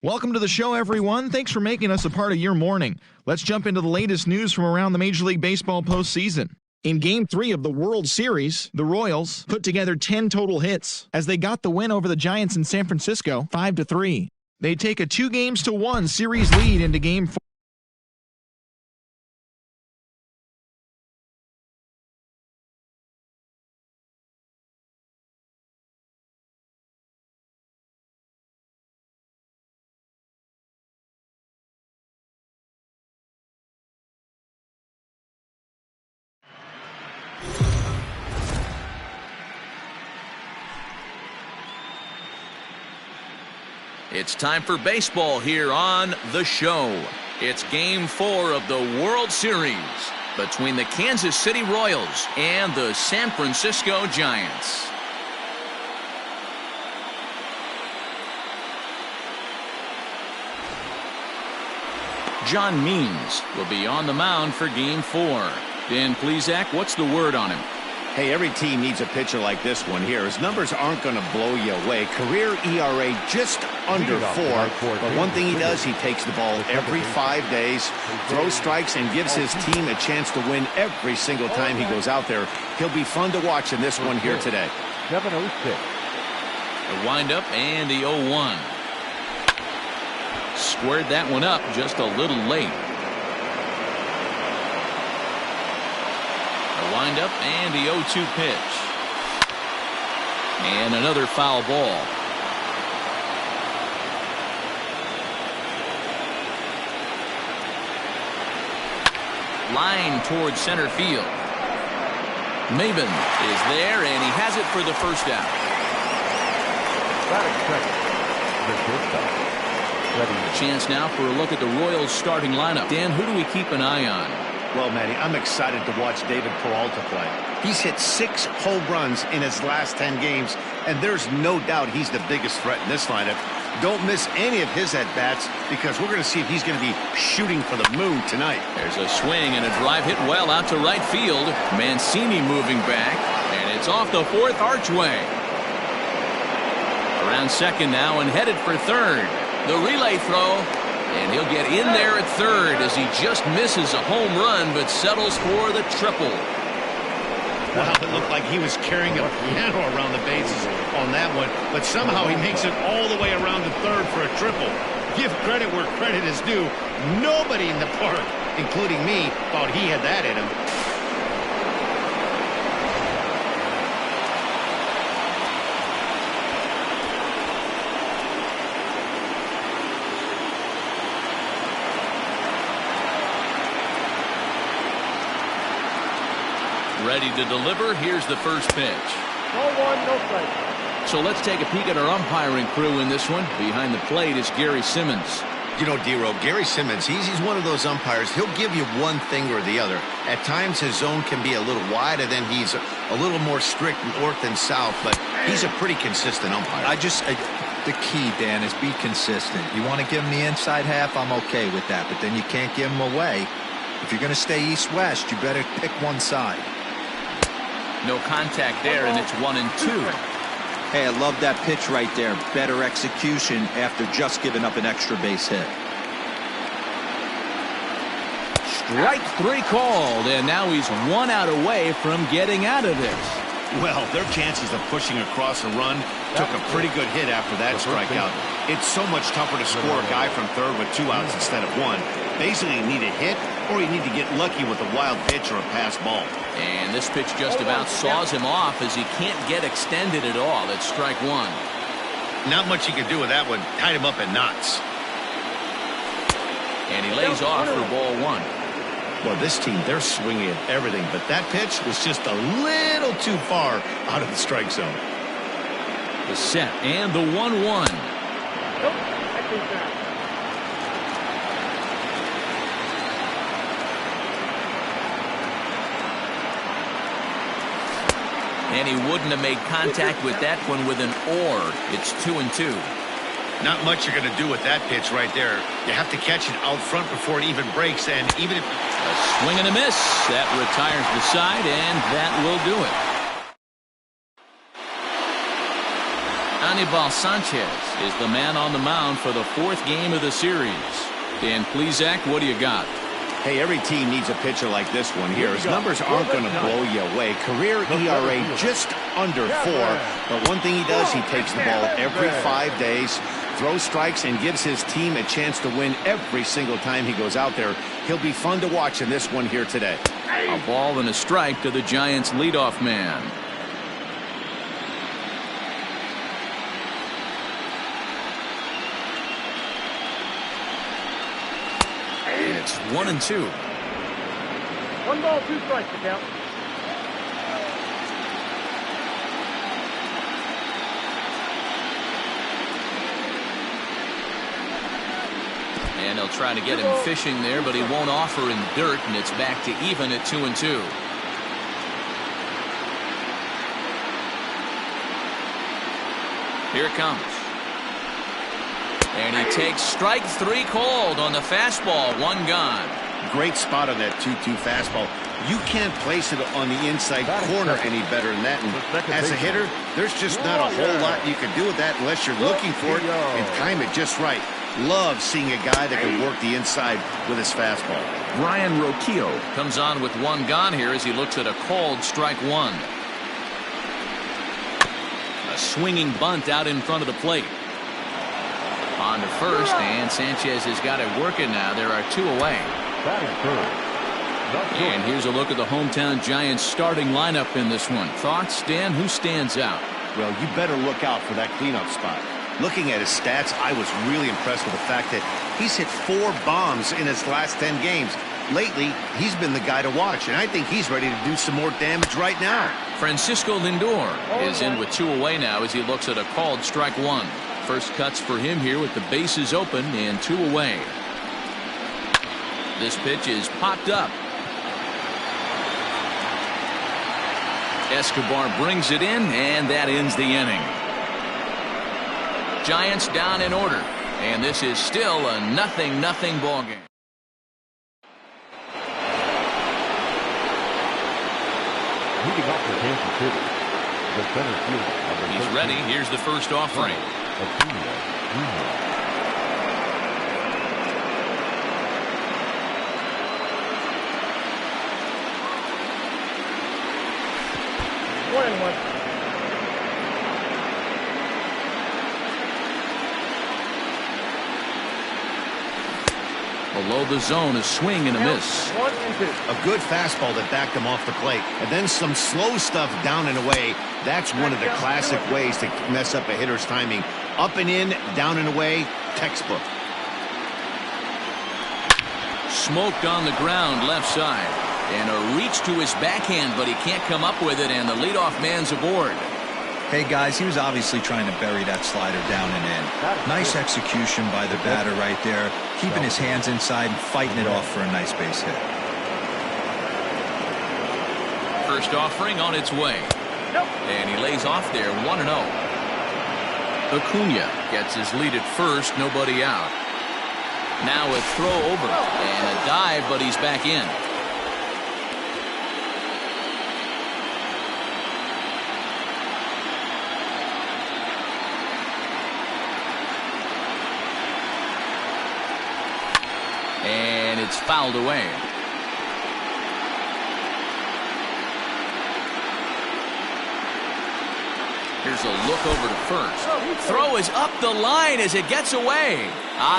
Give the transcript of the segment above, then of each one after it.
Welcome to the show, everyone. Thanks for making us a part of your morning. Let's jump into the latest news from around the Major League Baseball postseason. In Game 3 of the World Series, the Royals put together 10 total hits as they got the win over the Giants in San Francisco 5-3. They take a 2-1 series lead into Game 4. It's time for baseball here on The Show. It's Game 4 of the World Series between the Kansas City Royals and the San Francisco Giants. John Means will be on the mound for Game 4. Dan Plesac, what's the word on him? Hey, every team needs a pitcher like this one here. His numbers aren't going to blow you away. Career ERA just under 4. But one thing he does, he takes the ball every 5 days, throws strikes, and gives his team a chance to win every single time he goes out there. He'll be fun to watch in this one here today. 7-0 pitch. A windup and the 0-1. Squared that one up just a little late. Wind up and the 0-2 pitch. And another foul ball. Line towards center field. Maben is there and he has it for the first out. A chance now for a look at the Royals starting lineup. Dan, who do we keep an eye on? Well, Matty, I'm excited to watch David Peralta play. He's hit 6 home runs in his last 10 games, and there's no doubt he's the biggest threat in this lineup. Don't miss any of his at-bats because we're going to see if he's going to be shooting for the moon tonight. There's a swing and a drive hit well out to right field. Mancini moving back, and it's off the 4th archway. Around second now and headed for third. The relay throw. And he'll get in there at third as he just misses a home run but settles for the triple. Wow, it looked like he was carrying a piano around the bases on that one, but somehow he makes it all the way around to third for a triple. Give credit where credit is due. Nobody in the park, including me, thought he had that in him. Ready to deliver. Here's the first pitch. 0-1, no strike. So let's take a peek at our umpiring crew in this one. Behind the plate is Gary Simmons. You know, D-Row, Gary Simmons, he's one of those umpires. He'll give you one thing or the other. At times his zone can be a little wide, and then he's a little more strict north and south, but he's a pretty consistent umpire. The key, Dan, is be consistent. You want to give him the inside half, I'm okay with that, but then you can't give him away. If you're going to stay east-west, you better pick one side. No contact there, and it's 1-2. Hey, I love that pitch right there. Better execution after just giving up an extra base hit. Strike 3 called, and now he's 1 out away from getting out of this. Well, their chances of pushing across a run took a pretty good hit after that strikeout. It's so much tougher to score a guy from third with 2 outs instead of 1. Basically, you need a hit or you need to get lucky with a wild pitch or a pass ball. And this pitch just about saws him off as he can't get extended at all. It's strike 1. Not much you can do with that one. Tied him up in knots. And he lays off for ball 1. Well, this team, they're swinging at everything, but that pitch was just a little too far out of the strike zone. The set and the 1-1. And he wouldn't have made contact with that one with an or. It's 2-2. Not much you're going to do with that pitch right there. You have to catch it out front before it even breaks, and even if... A swing and a miss. That retires the side, and that will do it. Anibal Sanchez is the man on the mound for the fourth game of the series. Dan Plesac, what do you got? Hey, every team needs a pitcher like this one here. His numbers aren't going to blow you away. Career ERA just under 4. But one thing he does, he takes the ball every 5 days, throws strikes, and gives his team a chance to win every single time he goes out there. He'll be fun to watch in this one here today. A ball and a strike to the Giants' leadoff man. It's 1-2. 1 ball, 2 strikes to count. And he'll try to get him fishing there, but he won't offer in dirt, and it's back to even at 2-2. Here it comes. And he takes strike 3 called on the fastball. 1 gone. Great spot on that 2-2 fastball. You can't place it on the inside corner any better than that. And as a hitter, there's just not a whole lot you can do with that unless you're looking for it and time it just right. Love seeing a guy that can work the inside with his fastball. Ryan Roquillo comes on with 1 gone here as he looks at a called strike 1. A swinging bunt out in front of the plate. On to first, and Sanchez has got it working now. There are 2 away. And here's a look at the hometown Giants starting lineup in this one. Thoughts, Dan? Who stands out? Well, you better look out for that cleanup spot. Looking at his stats, I was really impressed with the fact that he's hit 4 bombs in his last 10 games. Lately, he's been the guy to watch, and I think he's ready to do some more damage right now. Francisco Lindor is in with 2 away now as he looks at a called strike 1. First cuts for him here with the bases open and 2 away. This pitch is popped up. Escobar brings it in, and that ends the inning. Giants down in order, and this is still a 0-0 ball game. Leading off for Kansas City, the center fielder. He's ready. Here's the first offering. Below the zone, a swing and a miss. 1-2. A good fastball that backed him off the plate. And then some slow stuff down and away. That's one of the classic ways to mess up a hitter's timing. Up and in, down and away, textbook. Smoked on the ground left side. And a reach to his backhand, but he can't come up with it, and the leadoff man's aboard. Hey, guys, he was obviously trying to bury that slider down and in. Nice execution by the batter right there, keeping his hands inside and fighting it off for a nice base hit. First offering on its way. And he lays off there, 1-0. Acuna gets his lead at first, nobody out. Now a throw over and a dive, but he's back in. And it's fouled away. Here's a look over to first. Throw is up the line as it gets away.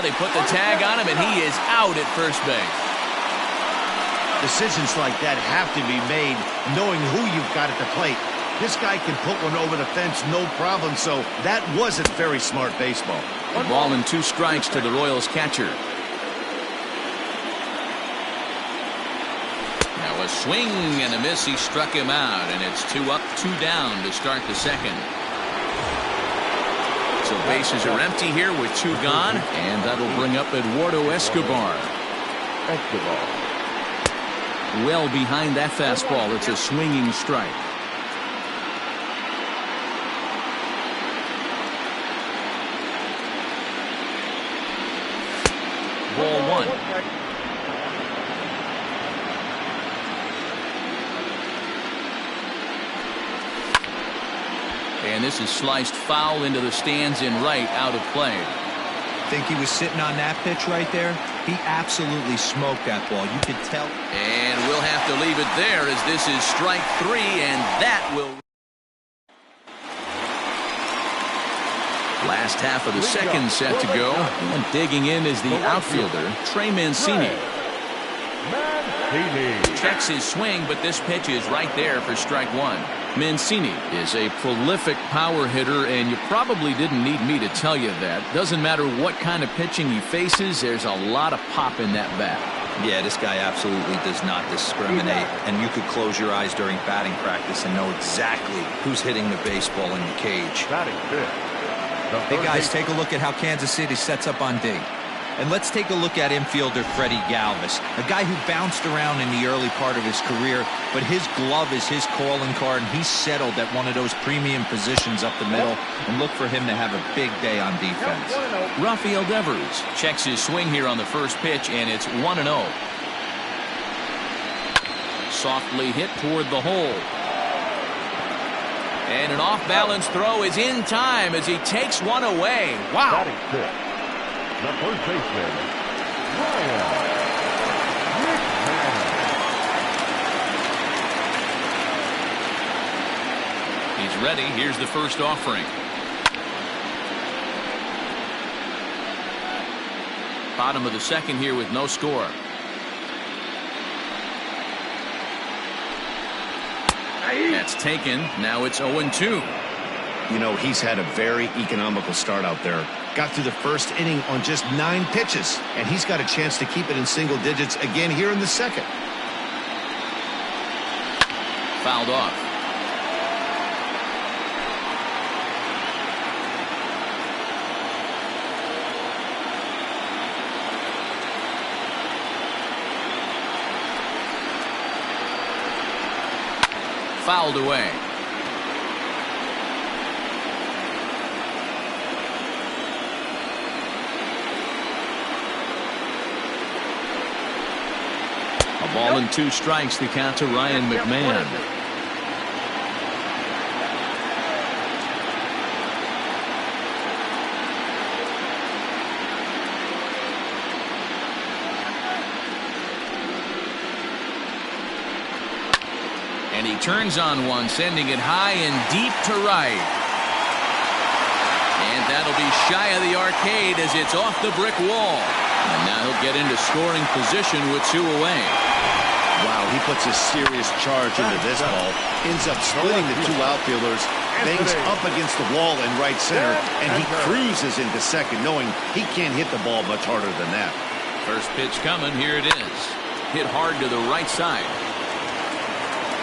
They put the tag on him, and he is out at first base. Decisions like that have to be made knowing who you've got at the plate. This guy can put one over the fence, no problem, so that wasn't very smart baseball. A ball and 2 strikes to the Royals catcher. A swing and a miss. He struck him out, and it's 2 up, 2 down to start the second. So bases are empty here with 2 gone, and that'll bring up Eduardo Escobar. Well behind that fastball. It's a swinging strike. Ball 1. And this is sliced foul into the stands in right, out of play. Think he was sitting on that pitch right there? He absolutely smoked that ball. You could tell. And we'll have to leave it there as this is strike 3, and that will... Last half of the second set to go. And digging in is the outfielder, Trey Mancini. Checks his swing, but this pitch is right there for strike 1. Mancini is a prolific power hitter, and you probably didn't need me to tell you that. Doesn't matter what kind of pitching he faces, there's a lot of pop in that bat. Yeah, this guy absolutely does not discriminate, and you could close your eyes during batting practice and know exactly who's hitting the baseball in the cage. Hey guys, take a look at how Kansas City sets up on D. And let's take a look at infielder Freddie Galvis, a guy who bounced around in the early part of his career, but his glove is his calling card, and he's settled at one of those premium positions up the middle, and look for him to have a big day on defense. Rafael Devers checks his swing here on the first pitch, and it's 1-0. Softly hit toward the hole. And an off-balance throw is in time as he takes one away. Wow. The first baseman, He's ready. Here's the first offering. Bottom of the second here with no score. That's taken. Now it's 0-2. You know, he's had a very economical start out there. Got through the first inning on just 9 pitches, and he's got a chance to keep it in single digits again here in the second. Fouled off. Fouled away. A ball and 2 strikes, the count to Ryan McMahon. And he turns on one, sending it high and deep to right. And that'll be shy of the arcade as it's off the brick wall. And now he'll get into scoring position with 2 away. Wow, he puts a serious charge into this ball. Ends up splitting the 2 outfielders, bangs up against the wall in right center, and he cruises into second, knowing he can't hit the ball much harder than that. First pitch coming. Here it is. Hit hard to the right side.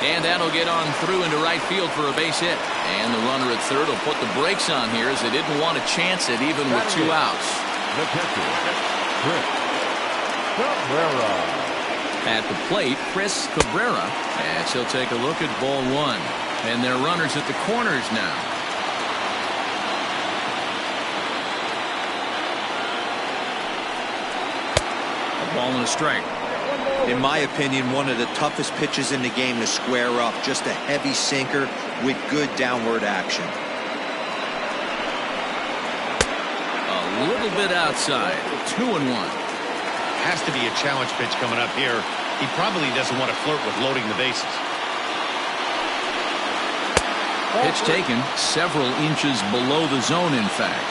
And that'll get on through into right field for a base hit. And the runner at third will put the brakes on here as they didn't want to chance it even with 2 outs. The catcher, Chris Cabrera. At the plate, Chris Cabrera, as he'll take a look at ball 1. And they're runners at the corners now. A ball and a strike. In my opinion, one of the toughest pitches in the game to square up. Just a heavy sinker with good downward action. A little bit outside. 2-1. Has to be a challenge pitch coming up here. He probably doesn't want to flirt with loading the bases. Pitch taken several inches below the zone, in fact.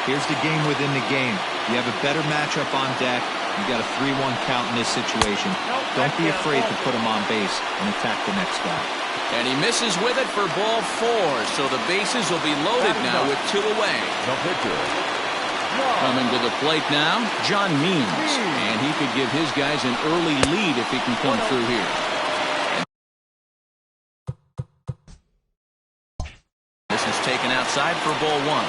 Here's the game within the game. You have a better matchup on deck. You got a 3-1 count in this situation. Don't be afraid to put him on base and attack the next guy. And he misses with it for ball 4. So the bases will be loaded now with 2 away. The pitcher, Coming to the plate now, John Means. And he could give his guys an early lead if he can come through here. This is taken outside for ball 1.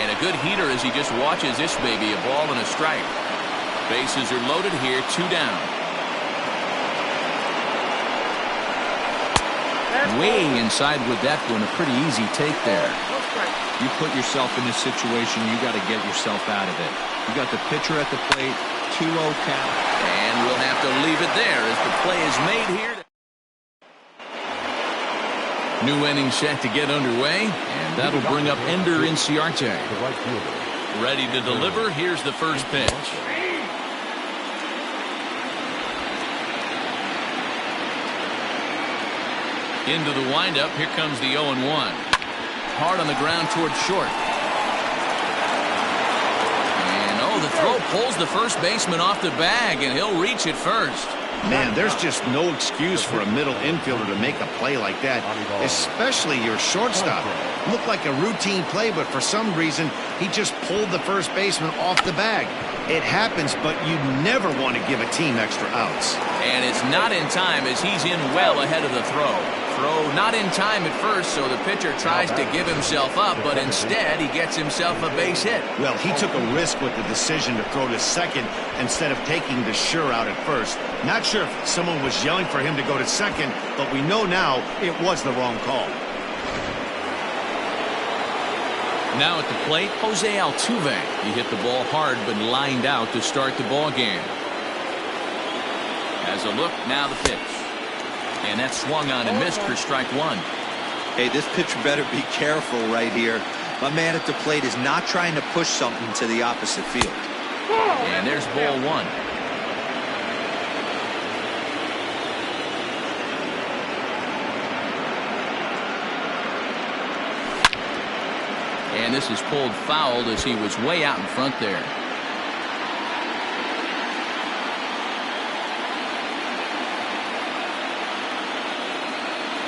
And a good heater as he just watches this baby, a ball and a strike. Bases are loaded here, 2 down. Way inside with that one, a pretty easy take there. You put yourself in this situation, you got to get yourself out of it. You got the pitcher at the plate, 2-0 count. And we'll have to leave it there as the play is made here. New inning set to get underway, and that'll bring up Ender Inciarte. Ready to deliver. Here's the first pitch. Into the windup. Here comes the 0-1. Hard on the ground towards short. And the throw pulls the first baseman off the bag, and he'll reach it first. Man, there's just no excuse for a middle infielder to make a play like that, especially your shortstop. Looked like a routine play, but for some reason, he just pulled the first baseman off the bag. It happens, but you never want to give a team extra outs. And it's not in time as he's in well ahead of the throw. Throw not in time at first, so the pitcher tries to give himself up, but instead he gets himself a base hit. Well, he took a risk with the decision to throw to second instead of taking the sure out at first. Not sure if someone was yelling for him to go to second, but we know now it was the wrong call. Now at the plate, Jose Altuve. He hit the ball hard but lined out to start the ball game. As a look, now the pitch. And that swung on and missed for strike one. Hey, this pitcher better be careful right here. My man at the plate is not trying to push something to the opposite field. And there's ball one. And this is pulled foul as he was way out in front there.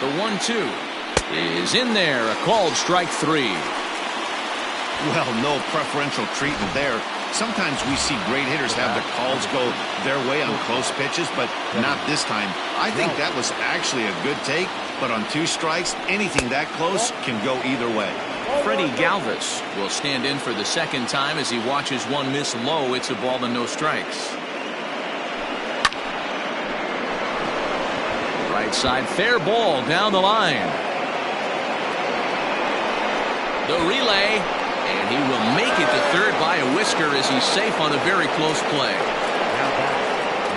The 1-2 is in there. A called strike three. Well, no preferential treatment there. Sometimes we see great hitters have their calls go their way on close pitches, but not this time. I think that was actually a good take, but on 2 strikes, anything that close can go either way. Freddie Galvis will stand in for the second time as he watches one miss low. It's a ball and no strikes. Right side, fair ball down the line. The relay, and he will make it to third by a whisker as he's safe on a very close play.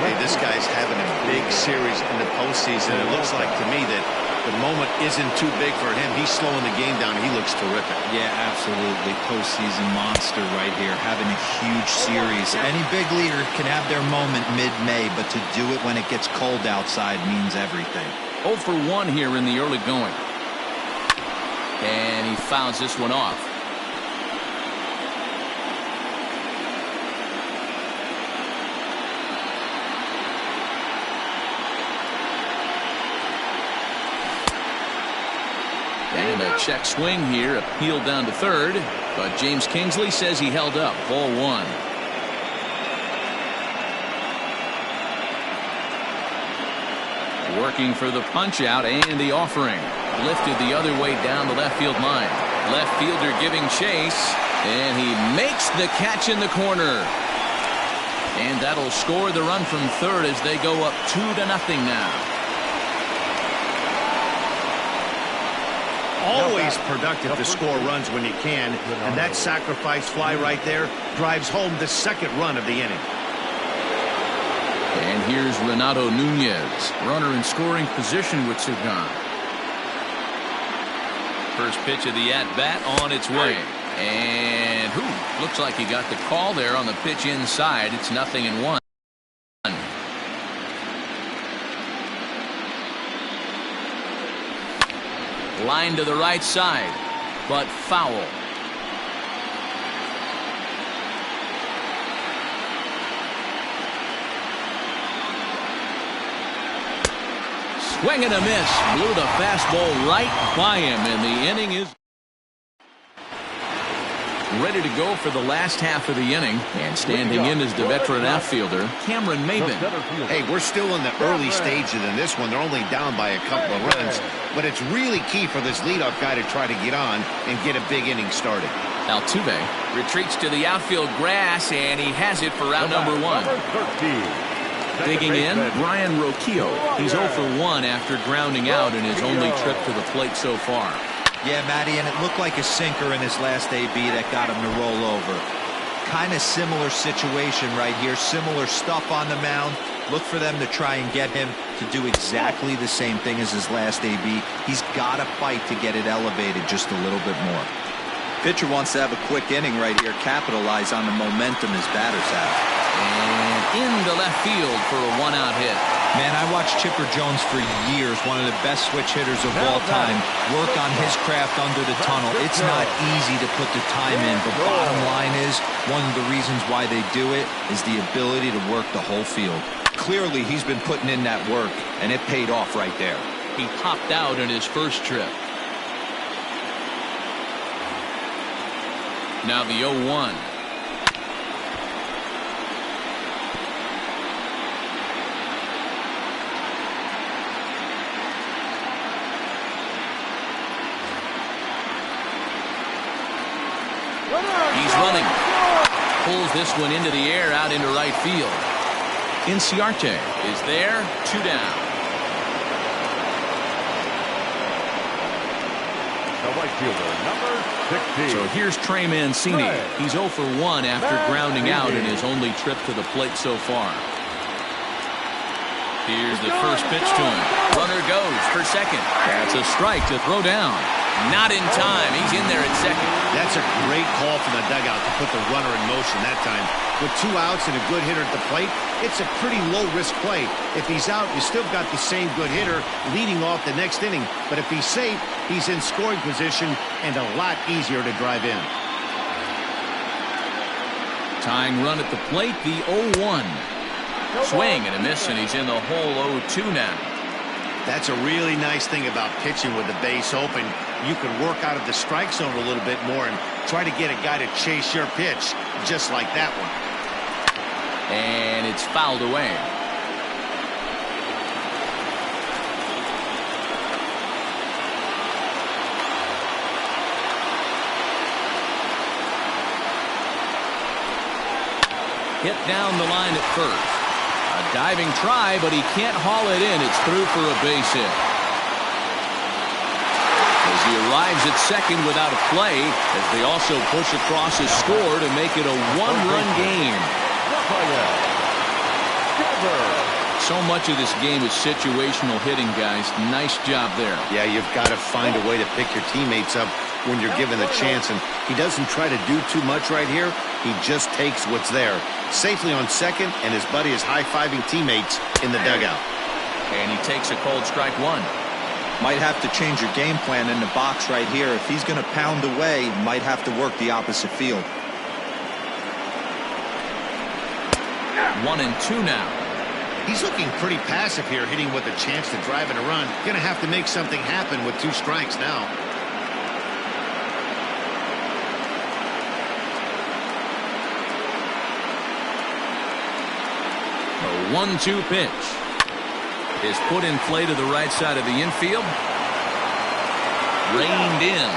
Hey, this guy's having a big series in the postseason. It looks like to me that the moment isn't too big for him. He's slowing the game down. He looks terrific. Yeah, absolutely. Postseason monster right here. Having a huge series. Any big leaguer can have their moment mid-May, but to do it when it gets cold outside means everything. 0 for 1 here in the early going. And he fouls this one off. And a check swing here, appealed down to third, but James Kingsley says he held up. Ball one. Working for the punch out and the offering. Lifted the other way down the left field line. Left fielder giving chase, and he makes the catch in the corner. And that'll score the run from third as they go up 2-0 now. Always productive to score runs when you can, and that sacrifice fly right there drives home the second run of the inning. And here's Renato Nunez, runner in scoring position with Sugan. First pitch of the at-bat on its way. And looks like he got the call there on the pitch inside. It's 0-1. Line to the right side, but foul. Swing and a miss. Blew the fastball right by him, and the inning is ready to go for the last half of the inning. And standing in is the veteran outfielder, Cameron Maybin. Hey, we're still in the early stages in this one. They're only down by a couple of runs, but it's really key for this leadoff guy to try to get on and get a big inning started. Altuve retreats to the outfield grass, and he has it for out number 1. Digging in, Brian Roquillo. He's 0 for 1 after grounding out in his only trip to the plate so far. Yeah, Matty, and it looked like a sinker in his last AB that got him to roll over. kind of similar situation right here. Similar stuff on the mound. Look for them to try and get him to do exactly the same thing as his last AB. He's got to fight to get it elevated just a little bit more. Pitcher wants to have a quick inning right here, capitalize on the momentum his batters have. And into left field for a one-out hit. Man, I watched Chipper Jones for years, one of the best switch hitters of all time, work on his craft under the tunnel. It's not easy to put the time in, but bottom line is, one of the reasons why they do it is the ability to work the whole field. Clearly, he's been putting in that work, and it paid off right there. He popped out in his first trip. Now the 0-1. He's running. Pulls this one into the air out into right field. Inciarte is there, 2 down. The right fielder, number 16. So here's Trey Mancini. He's 0 for 1 after grounding out in his only trip to the plate so far. Here's the first pitch to him. Runner goes for second. That's a strike to throw down. Not in time. He's in there at second. That's a great call from the dugout to put the runner in motion that time. With 2 outs and a good hitter at the plate, it's a pretty low-risk play. If he's out, you still got the same good hitter leading off the next inning. But if he's safe, he's in scoring position and a lot easier to drive in. Tying run at the plate, the 0-1. Swing and a miss, and he's in the hole 0-2 now. That's a really nice thing about pitching with the base open. You can work out of the strike zone a little bit more and try to get a guy to chase your pitch, just like that one. And it's fouled away. Hit down the line at first. A diving try, but he can't haul it in. It's through for a base hit. As he arrives at second without a play, as they also push across his score to make it a 1-run game. So much of this game is situational hitting, guys. Nice job there. Yeah, you've got to find a way to pick your teammates up when you're given the chance, and he doesn't try to do too much right here. He just takes what's there. Safely on second, and his buddy is high-fiving teammates in the dugout. And he takes a cold strike 1. Might have to change your game plan in the box right here. If he's going to pound away, might have to work the opposite field. 1-2 now. He's looking pretty passive here, hitting with a chance to drive in a run. Going to have to make something happen with 2 strikes now. A 1-2 pitch is put in play to the right side of the infield. Reined in.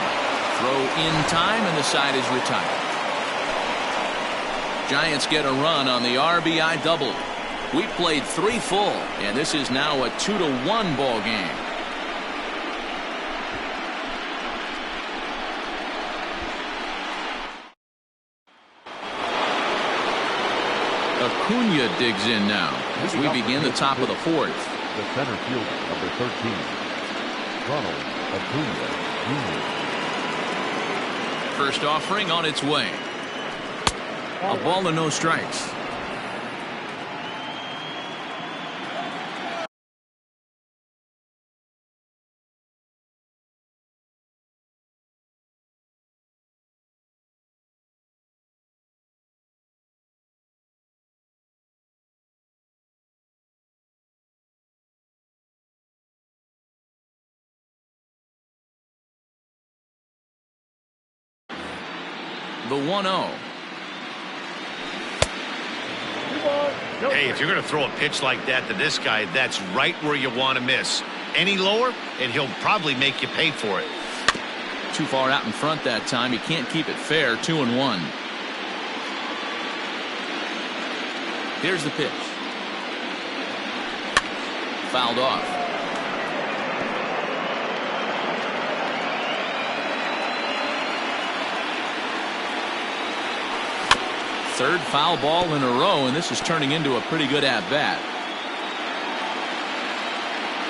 Throw in time, and the side is retired. Giants get a run on the RBI double. We played 3 full, and this is now a 2-1 ball game. Acuna digs in now as we begin the top of the 4th. The center fielder, number 13, Ronald Acuna Jr. First offering on its way. A ball and no strikes. The 1-0. Hey, if you're going to throw a pitch like that to this guy, that's right where you want to miss. Any lower, and he'll probably make you pay for it. Too far out in front that time. He can't keep it fair. 2-1. Here's the pitch. Fouled off. Third foul ball in a row, and this is turning into a pretty good at-bat.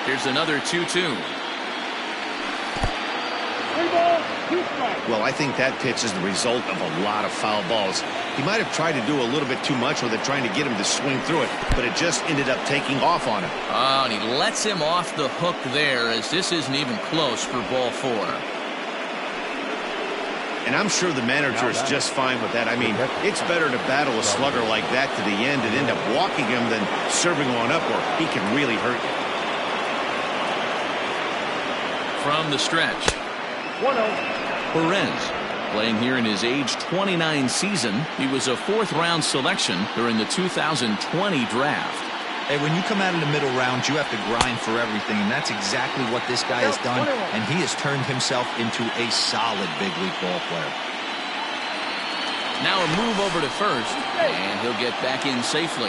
Here's another 2-2. Well, I think that pitch is the result of a lot of foul balls. He might have tried to do a little bit too much with it, trying to get him to swing through it, but it just ended up taking off on him. Oh, and he lets him off the hook there, as this isn't even close for ball 4. And I'm sure the manager is just fine with that. I mean, it's better to battle a slugger like that to the end and end up walking him than serving one up where he can really hurt you. From the stretch, 1-0. Perez, playing here in his age 29 season. He was a 4th-round selection during the 2020 draft. Hey, when you come out of the middle rounds, you have to grind for everything, and that's exactly what this guy has done, and he has turned himself into a solid big league ball player. Now a move over to first, and he'll get back in safely.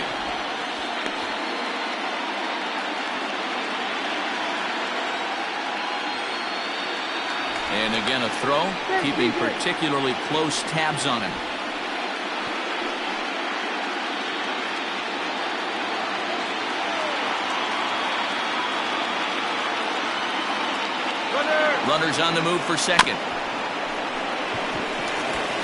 And again a throw, keeping particularly close tabs on him. Runners on the move for second.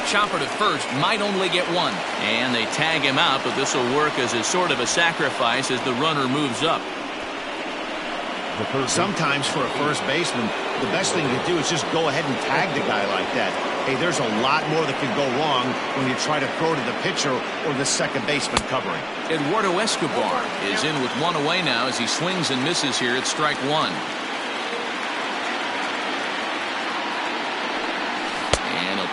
Chopper to first, might only get one. And they tag him out, but this will work as a sort of a sacrifice as the runner moves up. Sometimes for a first baseman, the best thing to do is just go ahead and tag the guy like that. Hey, there's a lot more that can go wrong when you try to throw to the pitcher or the second baseman covering. Eduardo Escobar is in with one away now as he swings and misses here at strike 1.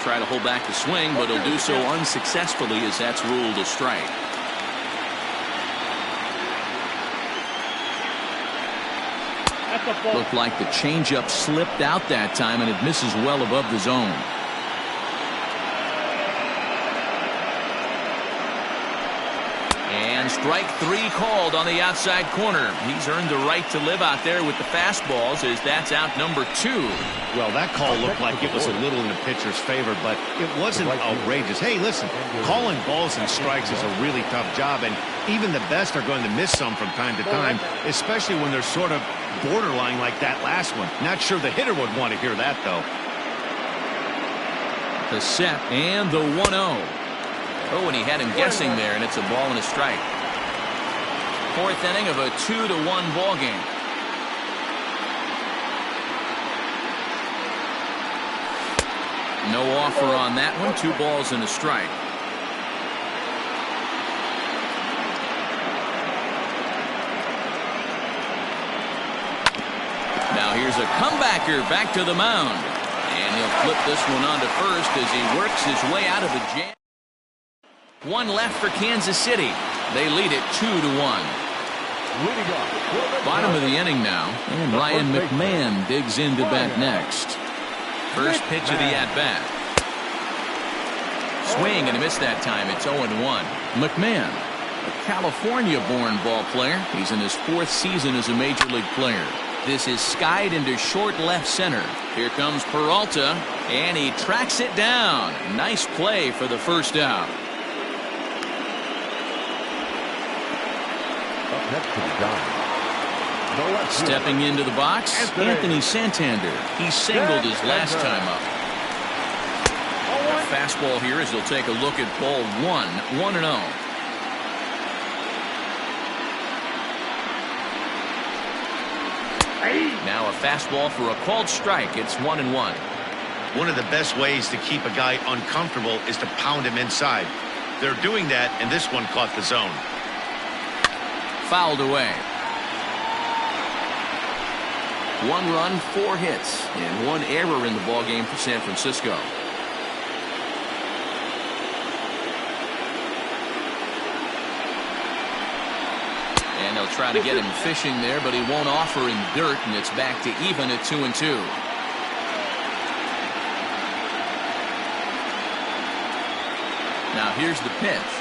Try to hold back the swing, but he'll do so unsuccessfully as that's ruled a strike. Looked like the changeup slipped out that time, and it misses well above the zone. And strike 3 called on the outside corner. He's earned the right to live out there with the fastballs as that's out number 2. Well, that call looked like it was a little in the pitcher's favor, but it wasn't outrageous. Hey, listen, calling balls and strikes is a really tough job, and even the best are going to miss some from time to time, especially when they're sort of borderline like that last one. Not sure the hitter would want to hear that, though. The set and the 1-0. Oh, and he had him guessing there, and it's a ball and a strike. 4th inning of a 2-1 ball game. No offer on that one. 2 balls and a strike. Now here's a comebacker back to the mound. And he'll flip this one onto first as he works his way out of a jam. 1 left for Kansas City. They lead it 2-1. Bottom of the inning now, and Ryan McMahon digs in to bat next. First pitch of the at-bat. Swing and a miss that time. It's 0-1. McMahon, a California-born ball player. He's in his 4th season as a major league player. This is skied into short left center. Here comes Peralta, and he tracks it down. Nice play for the first out. Stepping into the box, Anthony Santander. He singled his last time up. A fastball here as he'll take a look at ball 1, 1-0. Now a fastball for a called strike. It's 1-1. One of the best ways to keep a guy uncomfortable is to pound him inside. They're doing that, and this one caught the zone. Fouled away. 1 run, 4 hits, and 1 error in the ballgame for San Francisco. And they'll try to get him fishing there, but he won't offer in dirt, and it's back to even at 2-2. Now here's the pitch.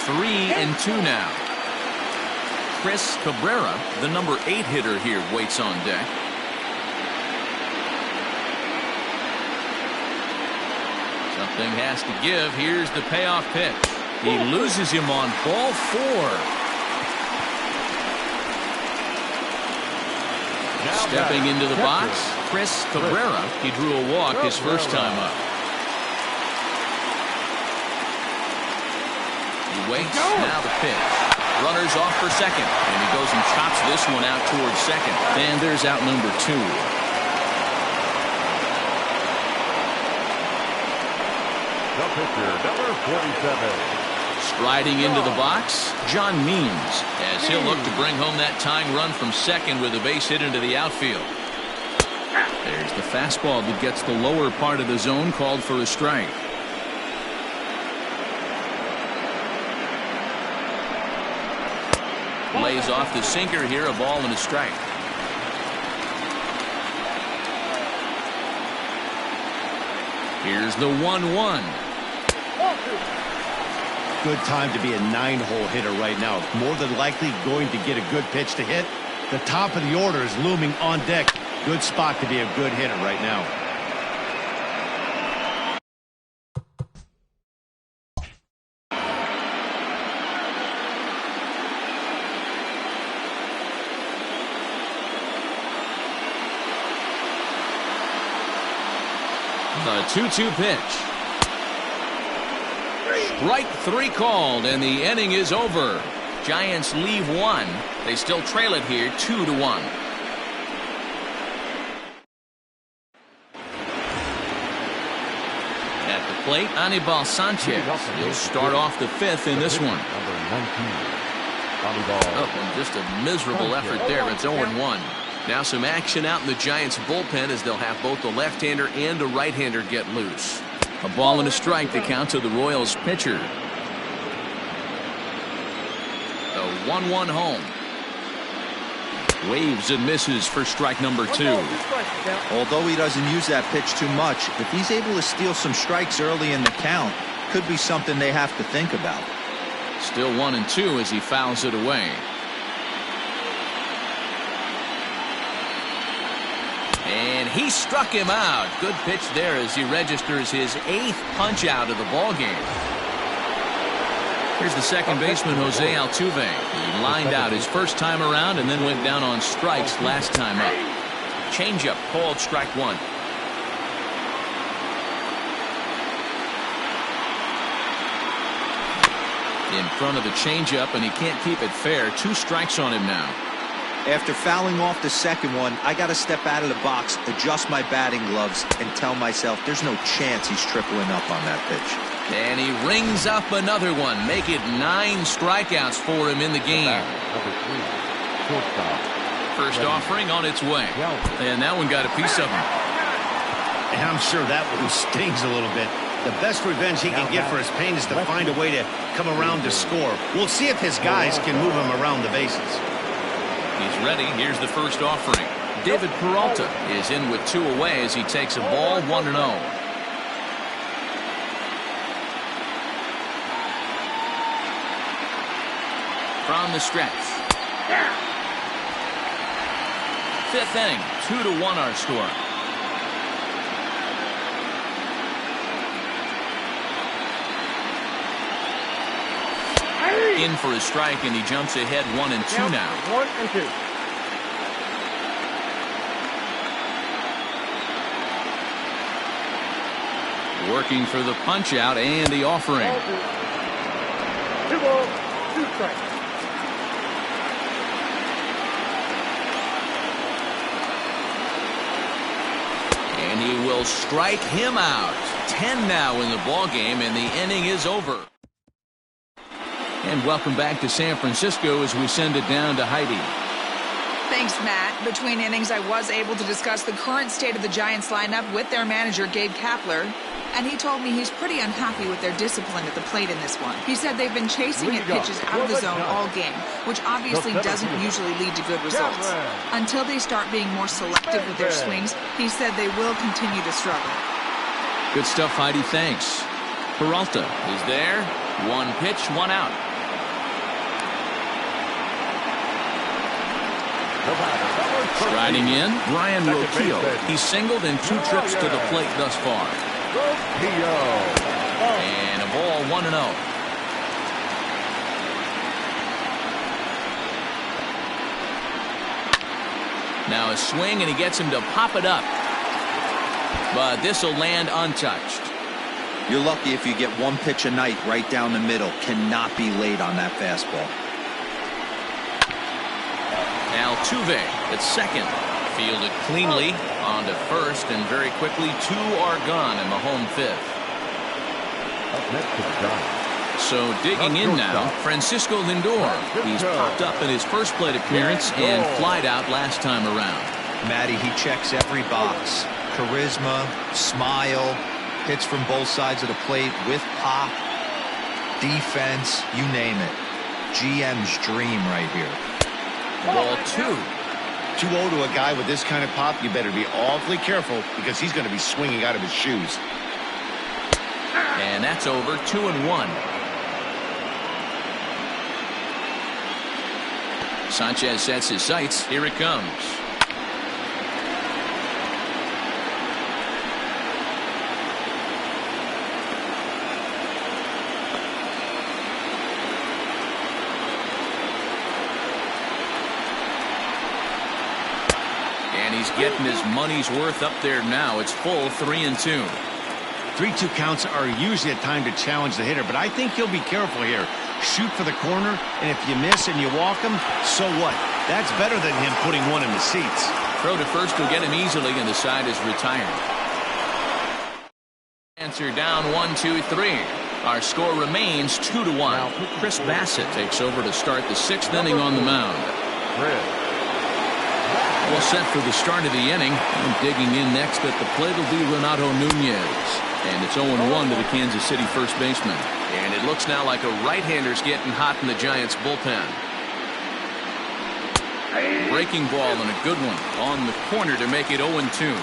3-2 now. Chris Cabrera, the number 8 hitter here, waits on deck. Something has to give. Here's the payoff pitch. He loses him on ball 4. Stepping into the box, Chris Cabrera. He drew a walk his first time up. He waits, now the pitch. Runners off for second, and he goes and chops this one out towards second. And there's out number 2. The pitcher, number 47. Striding into the box, John Means, as he'll look to bring home that tying run from second with a base hit into the outfield. There's the fastball that gets the lower part of the zone, called for a strike. Lays off the sinker here, a ball and a strike. Here's the 1-1. Good time to be a 9-hole hitter right now. More than likely going to get a good pitch to hit. The top of the order is looming on deck. Good spot to be a good hitter right now. The 2-2 pitch. Strike 3 called, and the inning is over. Giants leave 1. They still trail it here 2-1. At the plate, Anibal Sanchez. He'll start off the 5th in this one. Number 19. Oh, and just a miserable effort there. It's 0-1. Now some action out in the Giants bullpen as they'll have both the left-hander and a right-hander get loose. A ball and a strike, the count to the Royals pitcher. The 1-1 home. Waves and misses for strike number 2. Although he doesn't use that pitch too much, if he's able to steal some strikes early in the count, could be something they have to think about. Still 1-2 as he fouls it away. And he struck him out. Good pitch there as he registers his 8th punch out of the ball game. Here's the second baseman, Jose Altuve. He lined out his first time around and then went down on strikes last time up. Changeup called strike 1. In front of the changeup, and he can't keep it fair. 2 strikes on him now. After fouling off the second one, I got to step out of the box, adjust my batting gloves, and tell myself there's no chance he's tripling up on that pitch. And he rings up another one. Make it 9 strikeouts for him in the game. First offering on its way. And that one got a piece of him. And I'm sure that one stings a little bit. The best revenge he can get for his pain is to find a way to come around to score. We'll see if his guys can move him around the bases. He's ready. Here's the first offering. David Peralta is in with 2 away as he takes a ball 1-0. From the stretch. 5th inning, 2-1 our score. In for a strike, and he jumps ahead 1-2 now. 1-2. Working for the punch out and the offering. 2 balls, 2 strikes. And he will strike him out. 10 now in the ball game, and the inning is over. And welcome back to San Francisco as we send it down to Heidi. Thanks, Matt. Between innings, I was able to discuss the current state of the Giants lineup with their manager, Gabe Kapler, and he told me he's pretty unhappy with their discipline at the plate in this one. He said they've been chasing at pitches out of the zone all game, which obviously doesn't usually lead to good results. Until they start being more selective with their swings, he said they will continue to struggle. Good stuff, Heidi. Thanks. Peralta is there. 1 pitch, 1 out. Striding in, Brian Roquillo. He's singled in 2 trips to the plate thus far. And a ball 1-0. Now a swing, and he gets him to pop it up. But this will land untouched. You're lucky if you get one pitch a night right down the middle. Cannot be late on that fastball. Altuve at second. Fielded cleanly on to first, and very quickly 2 are gone in the home fifth. So digging in now, Francisco Lindor. He's popped up in his first plate appearance and flied out last time around. Matty, he checks every box. Charisma, smile, hits from both sides of the plate with pop, defense, you name it. GM's dream right here. Ball 2. 2-0 to a guy with this kind of pop, you better be awfully careful because he's going to be swinging out of his shoes. And that's over. 2-1. Sanchez sets his sights. Here it comes. And he's getting his money's worth up there now. It's full 3-2. 3-2 counts are usually a time to challenge the hitter, but I think he'll be careful here. Shoot for the corner, and if you miss and you walk him, so what? That's better than him putting one in the seats. Throw to first will get him easily, and the side is retired. Answer down 1-2-3. Our score remains 2-1. Chris Bassett takes over to start the 6th inning on the mound. All set for the start of the inning. And digging in next at the plate will be Renato Nunez. And it's 0-1 to the Kansas City first baseman. And it looks now like a right-hander's getting hot in the Giants' bullpen. Breaking ball and a good one on the corner to make it 0-2.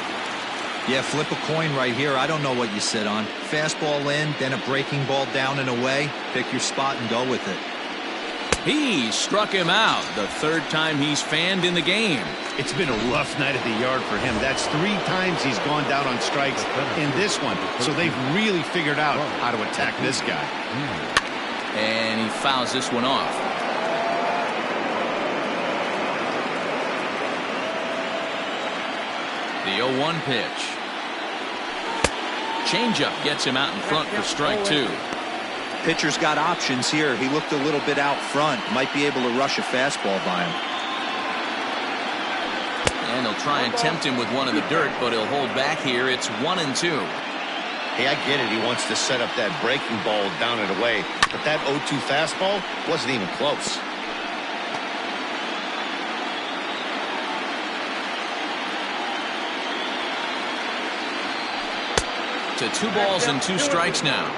Yeah, flip a coin right here. I don't know what you sit on. Fastball in, then a breaking ball down and away. Pick your spot and go with it. He struck him out. The 3rd time he's fanned in the game. It's been a rough night at the yard for him. That's 3 times he's gone down on strikes in this one. So they've really figured out how to attack this guy. And he fouls this one off. The 0-1 pitch. Changeup gets him out in front for strike 2. Pitcher's got options here. He looked a little bit out front. Might be able to rush a fastball by him. And he'll try and tempt him with one in the dirt, but he'll hold back here. It's 1-2. Hey, I get it. He wants to set up that breaking ball down and away. But that 0-2 fastball wasn't even close. To 2 balls and 2 strikes now.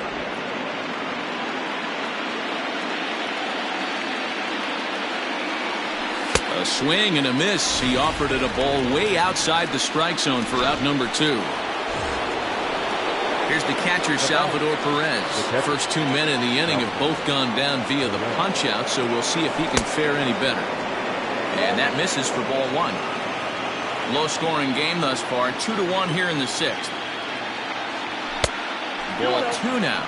A swing and a miss. He offered it a ball way outside the strike zone for out number 2. Here's the catcher, Salvador Perez. The first 2 men in the inning have both gone down via the punch-out, so we'll see if he can fare any better. And that misses for ball 1. Low-scoring game thus far, 2-1 here in the 6th. Ball 2 now.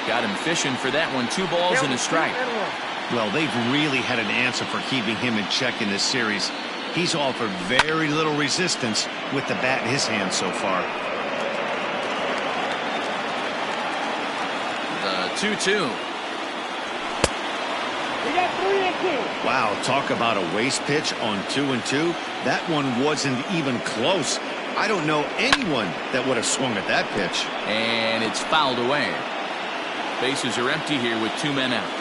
Got him fishing for that one. 2 balls and a strike. Well, they've really had an answer for keeping him in check in this series. He's offered very little resistance with the bat in his hand so far. The 2-2. Wow, talk about a waste pitch on 2-2. That one wasn't even close. I don't know anyone that would have swung at that pitch. And it's fouled away. Bases are empty here with 2 men out.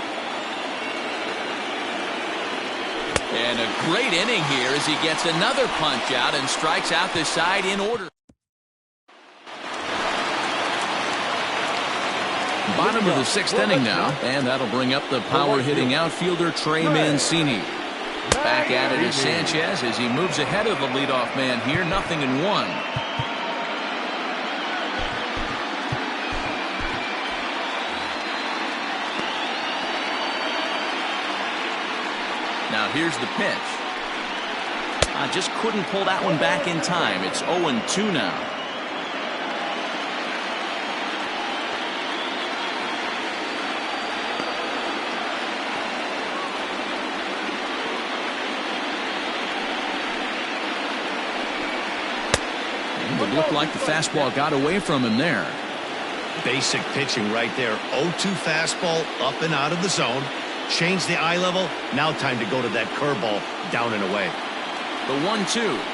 And a great inning here as he gets another punch out and strikes out this side in order. Bottom of the 6th inning now, and that'll bring up the power-hitting outfielder Trey Mancini. Back at it is Sanchez as he moves ahead of the leadoff man here, 0-1. Now here's the pitch. Just couldn't pull that one back in time. It's 0-2 now. It looked like the fastball got away from him there. Basic pitching right there. 0-2 fastball up and out of the zone. Change the eye level. Now time to go to that curveball down and away. The 1-2.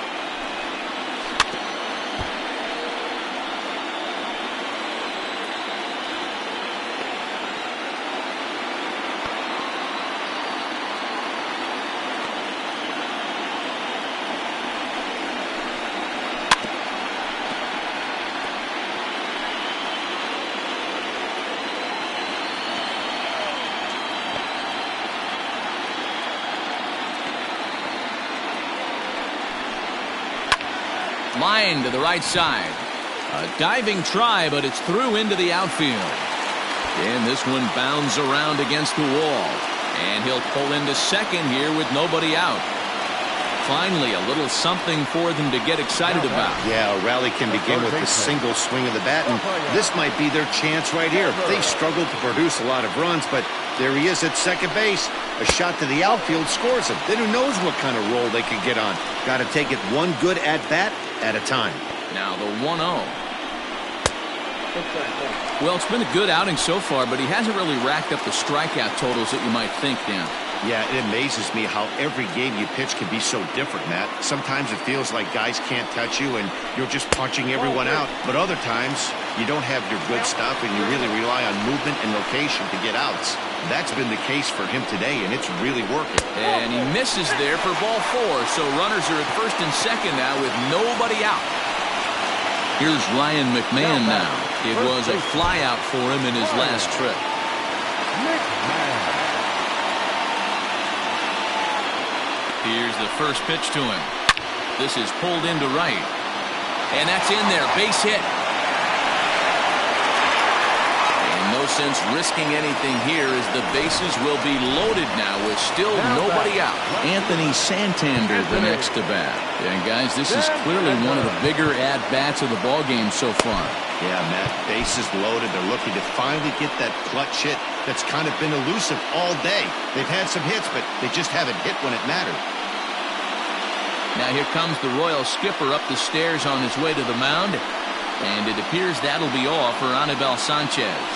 Line to the right side. A diving try, but it's through into the outfield. And this one bounds around against the wall. And he'll pull into second here with nobody out. Finally, a little something for them to get excited about. Yeah, a rally can begin with a single swing of the bat, and this might be their chance right here. They've struggled to produce a lot of runs, but there he is at second base. A shot to the outfield scores him. Then who knows what kind of roll they could get on. Got to take it one good at-bat at a time. Now the 1-0. Well, it's been a good outing so far, but he hasn't really racked up the strikeout totals that you might think, Dan. Yeah, it amazes me how every game you pitch can be so different, Matt. Sometimes it feels like guys can't touch you and you're just punching everyone out. But other times, you don't have your good stuff and you really rely on movement and location to get outs. That's been the case for him today, and it's really working. And he misses there for ball 4, so runners are at first and second now with nobody out. Here's Ryan McMahon now. It was a flyout for him in his last trip. Here's the first pitch to him. This is pulled into right. And that's in there. Base hit. And no sense risking anything here as the bases will be loaded now with still nobody out. Anthony Santander the next to bat. And guys, this is clearly one of the bigger at-bats of the ballgame so far. Yeah, Matt, bases loaded. They're looking to finally get that clutch hit that's kind of been elusive all day. They've had some hits, but they just haven't hit when it mattered. Now here comes the Royal skipper up the stairs on his way to the mound, and it appears that'll be all for Anibal Sanchez.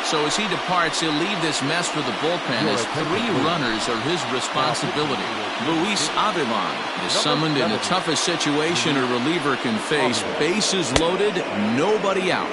So as he departs, he'll leave this mess for the bullpen as 3 runners are his responsibility. Luis Avilan is summoned in the toughest situation a reliever can face. Bases loaded, nobody out.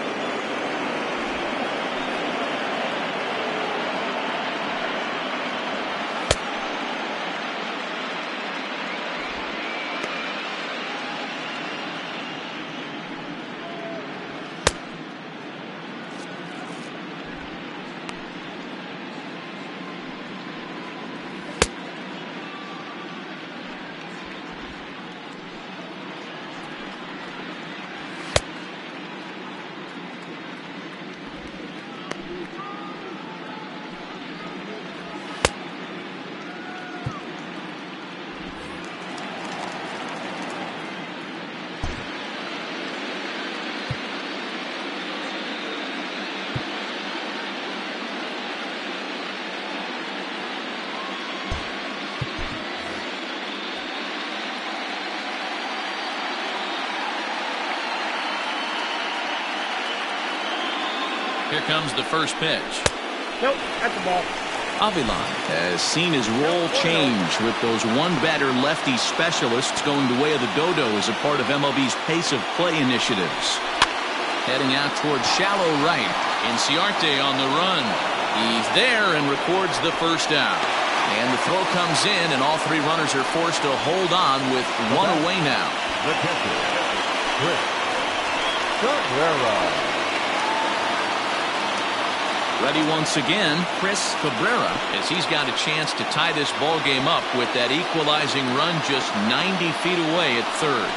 Here comes the first pitch. Nope, at the ball. Avilan has seen his role change with those one-batter lefty specialists going the way of the dodo as a part of MLB's pace of play initiatives. Heading out towards shallow right. Inciarte on the run. He's there and records the first out. And the throw comes in, and all 3 runners are forced to hold on with 1 away now. The catcher, Chris Cabrera. Ready once again, Chris Cabrera, as he's got a chance to tie this ball game up with that equalizing run just 90 feet away at third.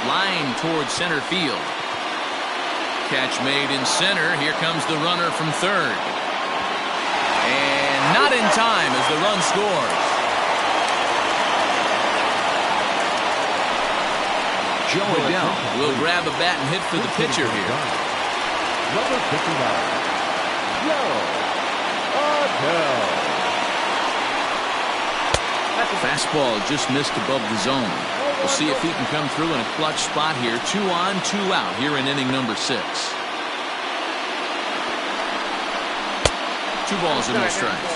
Line towards center field. Catch made in center. Here comes the runner from third. And not in time as the run scores. Joe Adele will grab a bat and hit for the pitcher here. Number 59, Joe Adele. Fastball just missed above the zone. We'll see if he can come through in a clutch spot here. 2 on, 2 out here in inning number 6. 2 balls and no strikes.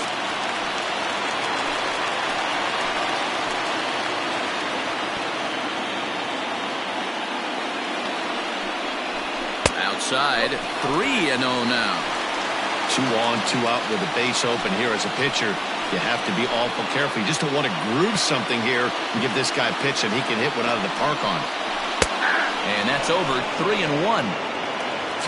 Outside, 3-0 now. 2 on, 2 out with a base open here as a pitcher. You have to be awful careful. You just don't want to groove something here and give this guy a pitch and he can hit one out of the park on. And that's over. 3-1.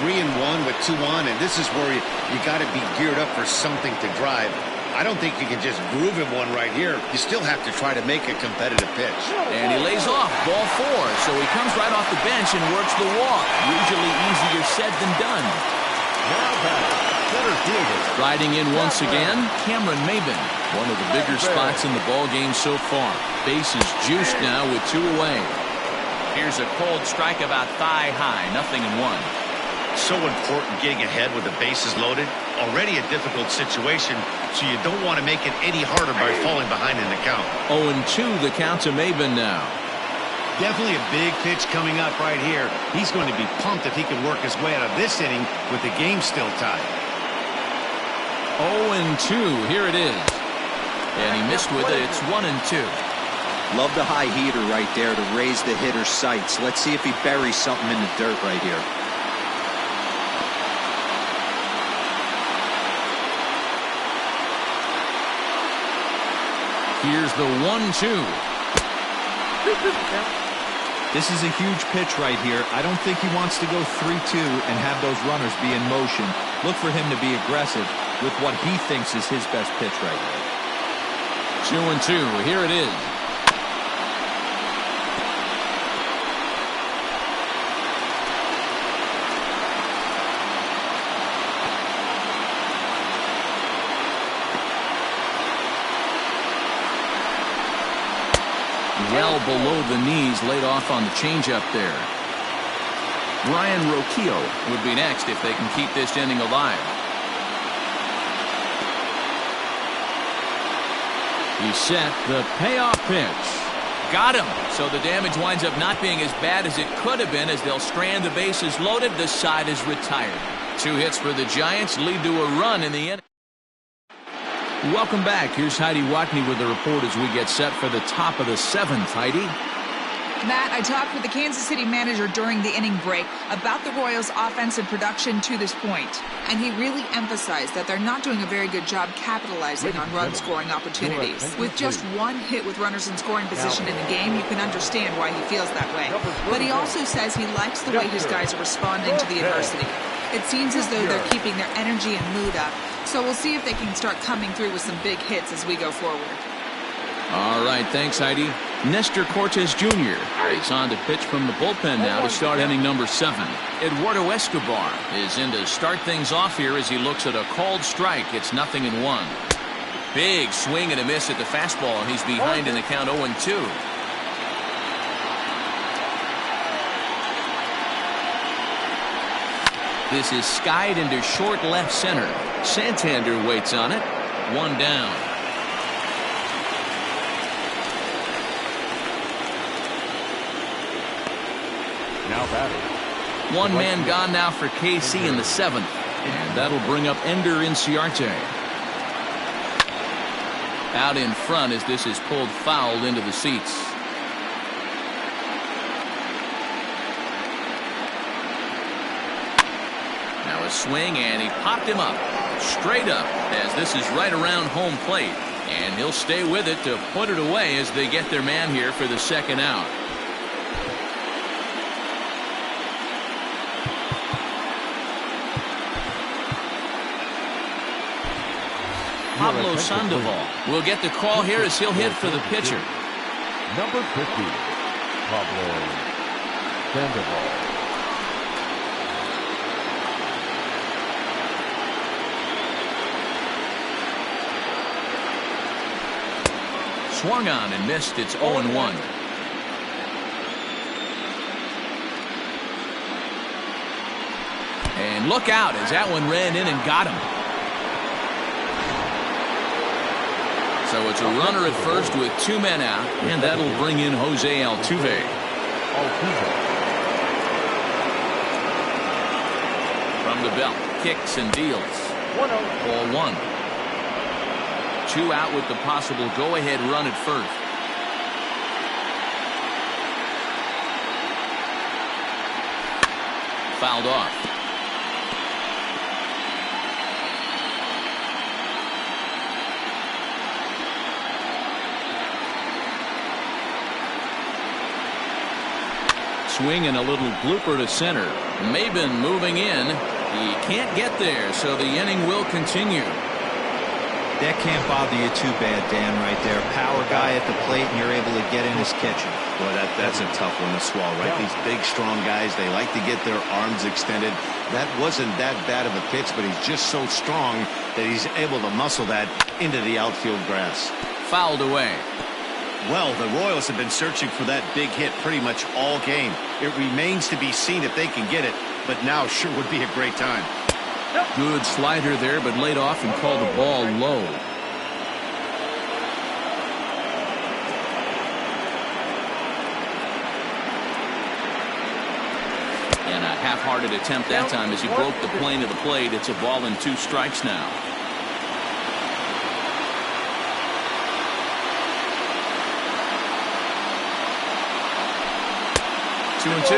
3-1 with 2 on, and this is where you got to be geared up for something to drive. I don't think you can just groove him one right here. You still have to try to make a competitive pitch. And he lays off. Ball 4. So he comes right off the bench and works the walk. Usually easier said than done. Now back. Riding in once again, Cameron Maben. One of the bigger spots in the ball game so far. Bases juiced now with 2 away. Here's a cold strike about thigh high. 0-1. So important getting ahead with the bases loaded. Already a difficult situation, so you don't want to make it any harder by falling behind in the count. 0-2 the count to Maben now. Definitely a big pitch coming up right here. He's going to be pumped if he can work his way out of this inning with the game still tied. 0-2. Here it is. And he missed with it. It's 1-2. Love the high heater right there to raise the hitter's sights. Let's see if he buries something in the dirt right here. Here's the 1-2. This is a huge pitch right here. I don't think he wants to go 3-2 and have those runners be in motion. Look for him to be aggressive with what he thinks is his best pitch right now. 2-2. Here it is. Well below the knees, laid off on the changeup there. Ryan Rocchio would be next if they can keep this inning alive. He set the payoff pitch. Got him. So the damage winds up not being as bad as it could have been as they'll strand the bases loaded. The side is retired. 2 hits for the Giants lead to a run in the inning. Welcome back. Here's Heidi Watney with the report as we get set for the top of the 7th. Heidi? Matt, I talked with the Kansas City manager during the inning break about the Royals' offensive production to this point, and he really emphasized that they're not doing a very good job capitalizing on run-scoring opportunities. With just 1 hit with runners in scoring position in the game, you can understand why he feels that way. But he also says he likes the way his guys are responding to the adversity. It seems as though they're keeping their energy and mood up, so we'll see if they can start coming through with some big hits as we go forward. All right, thanks, Heidi. Nestor Cortes Jr. is on to pitch from the bullpen now to start inning number 7. Eduardo Escobar is in to start things off here as he looks at a called strike. It's 0-1. Big swing and a miss at the fastball, and he's behind in the count 0-2. This is skied into short left center. Santander waits on it. 1 down. Now batting. 1 man gone now for KC in the 7th. And that'll bring up Ender Inciarte. Out in front as this is pulled foul into the seats. Now a swing, and he popped him up. Straight up as this is right around home plate. And he'll stay with it to put it away as they get their man here for the 2nd out. Pablo Sandoval will get the call here as he'll hit for the pitcher. Number 50, Pablo Sandoval. Swung on and missed. It's 0-1. Look out as that one ran in and got him. So it's a runner at first with 2 men out, and that'll bring in Jose Altuve. From the belt, kicks and deals. Ball 1. 2 out with the possible go-ahead run at first. Fouled off. Swing and a little blooper to center. Maben moving in. He can't get there, so the inning will continue. That can't bother you too bad, Dan, right there. Power guy at the plate, and you're able to get in his kitchen. Boy, that's a tough one to swallow, right? These big, strong guys, they like to get their arms extended. That wasn't that bad of a pitch, but he's just so strong that he's able to muscle that into the outfield grass. Fouled away. Well, the Royals have been searching for that big hit pretty much all game. It remains to be seen if they can get it, but now sure would be a great time. Good slider there, but laid off and called the ball low. And a half-hearted attempt that time as he broke the plane of the plate. It's a ball and 2 strikes now. Two and 2.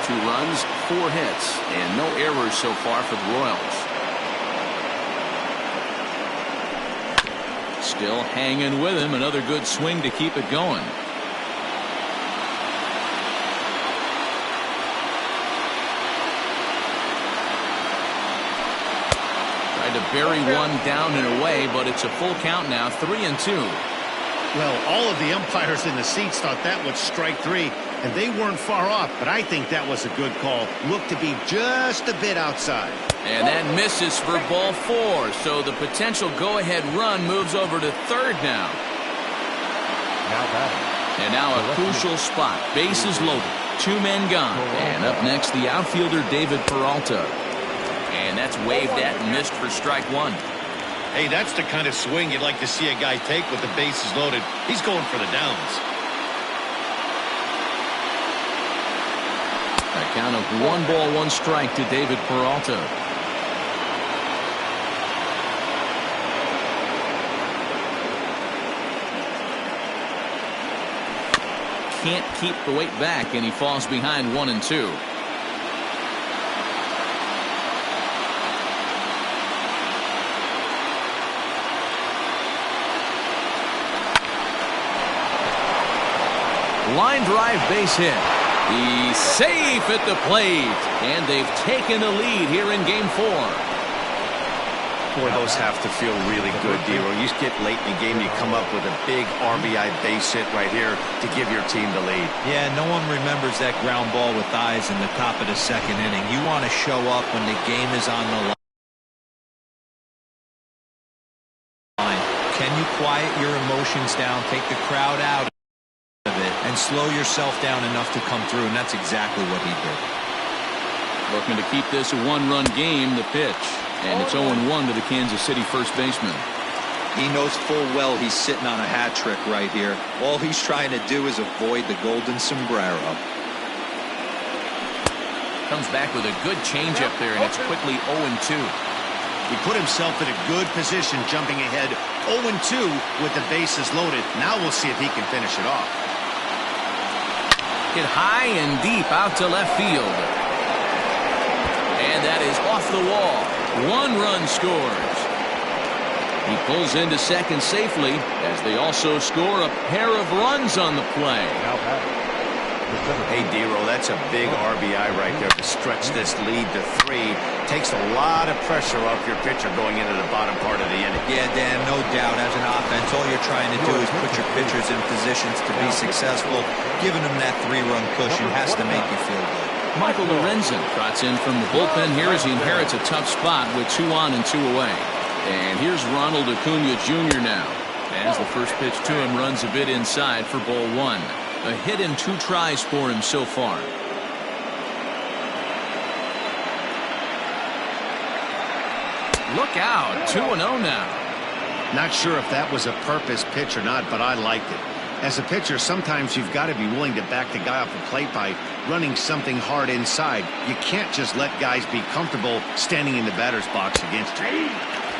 2 runs, 4 hits, and no errors so far for the Royals. Still hanging with him. Another good swing to keep it going. Tried to bury one down and away, but it's a full count now, 3 and 2. Well, all of the umpires in the seats thought that was strike 3, and they weren't far off, but I think that was a good call. Looked to be just a bit outside. And that misses for ball 4, so the potential go-ahead run moves over to third now. And now a crucial spot. Bases loaded. 2 men gone. And up next, the outfielder David Peralta. And that's waved at and missed for strike 1. Hey, that's the kind of swing you'd like to see a guy take with the bases loaded. He's going for the downs. A count of 1 ball, 1 strike to David Peralta. Can't keep the weight back, and he falls behind 1 and 2. Line drive base hit. He's safe at the plate, and they've taken the lead here in Game 4. Boy, those have to feel really good, Dero. You get late in the game, you come up with a big RBI base hit right here to give your team the lead. Yeah, no one remembers that ground ball with eyes in the top of the 2nd inning. You want to show up when the game is on the line. Can you quiet your emotions down, take the crowd out of it, and slow yourself down enough to come through? And that's exactly what he did. Looking to keep this a 1-run game. The pitch, and it's 0-1 to the Kansas City first baseman. He knows full well he's sitting on a hat trick right here. All he's trying to do is avoid the golden sombrero. Comes back with a good changeup there, and it's quickly 0-2. He put himself in a good position, jumping ahead 0-2 with the bases loaded. Now we'll see if he can finish it off. Hit high and deep out to left field. And that is off the wall. 1 run scores. He pulls into second safely as they also score a pair of runs on the play. Hey, Dero, that's a big RBI right there to stretch this lead to 3. Takes a lot of pressure off your pitcher going into the bottom part of the inning. Yeah, Dan, no doubt. As an offense, all you're trying to do is put your pitchers in positions to be successful. Giving them that 3-run cushion has to make you feel good. Michael Lorenzen trots in from the bullpen here as he inherits a tough spot with 2 on and 2 away. And here's Ronald Acuna Jr. now, as the first pitch to him runs a bit inside for ball 1. A hit in 2 tries for him so far. Look out, 2-0 now. Not sure if that was a purpose pitch or not, but I liked it. As a pitcher, sometimes you've got to be willing to back the guy off the plate by running something hard inside. You can't just let guys be comfortable standing in the batter's box against you.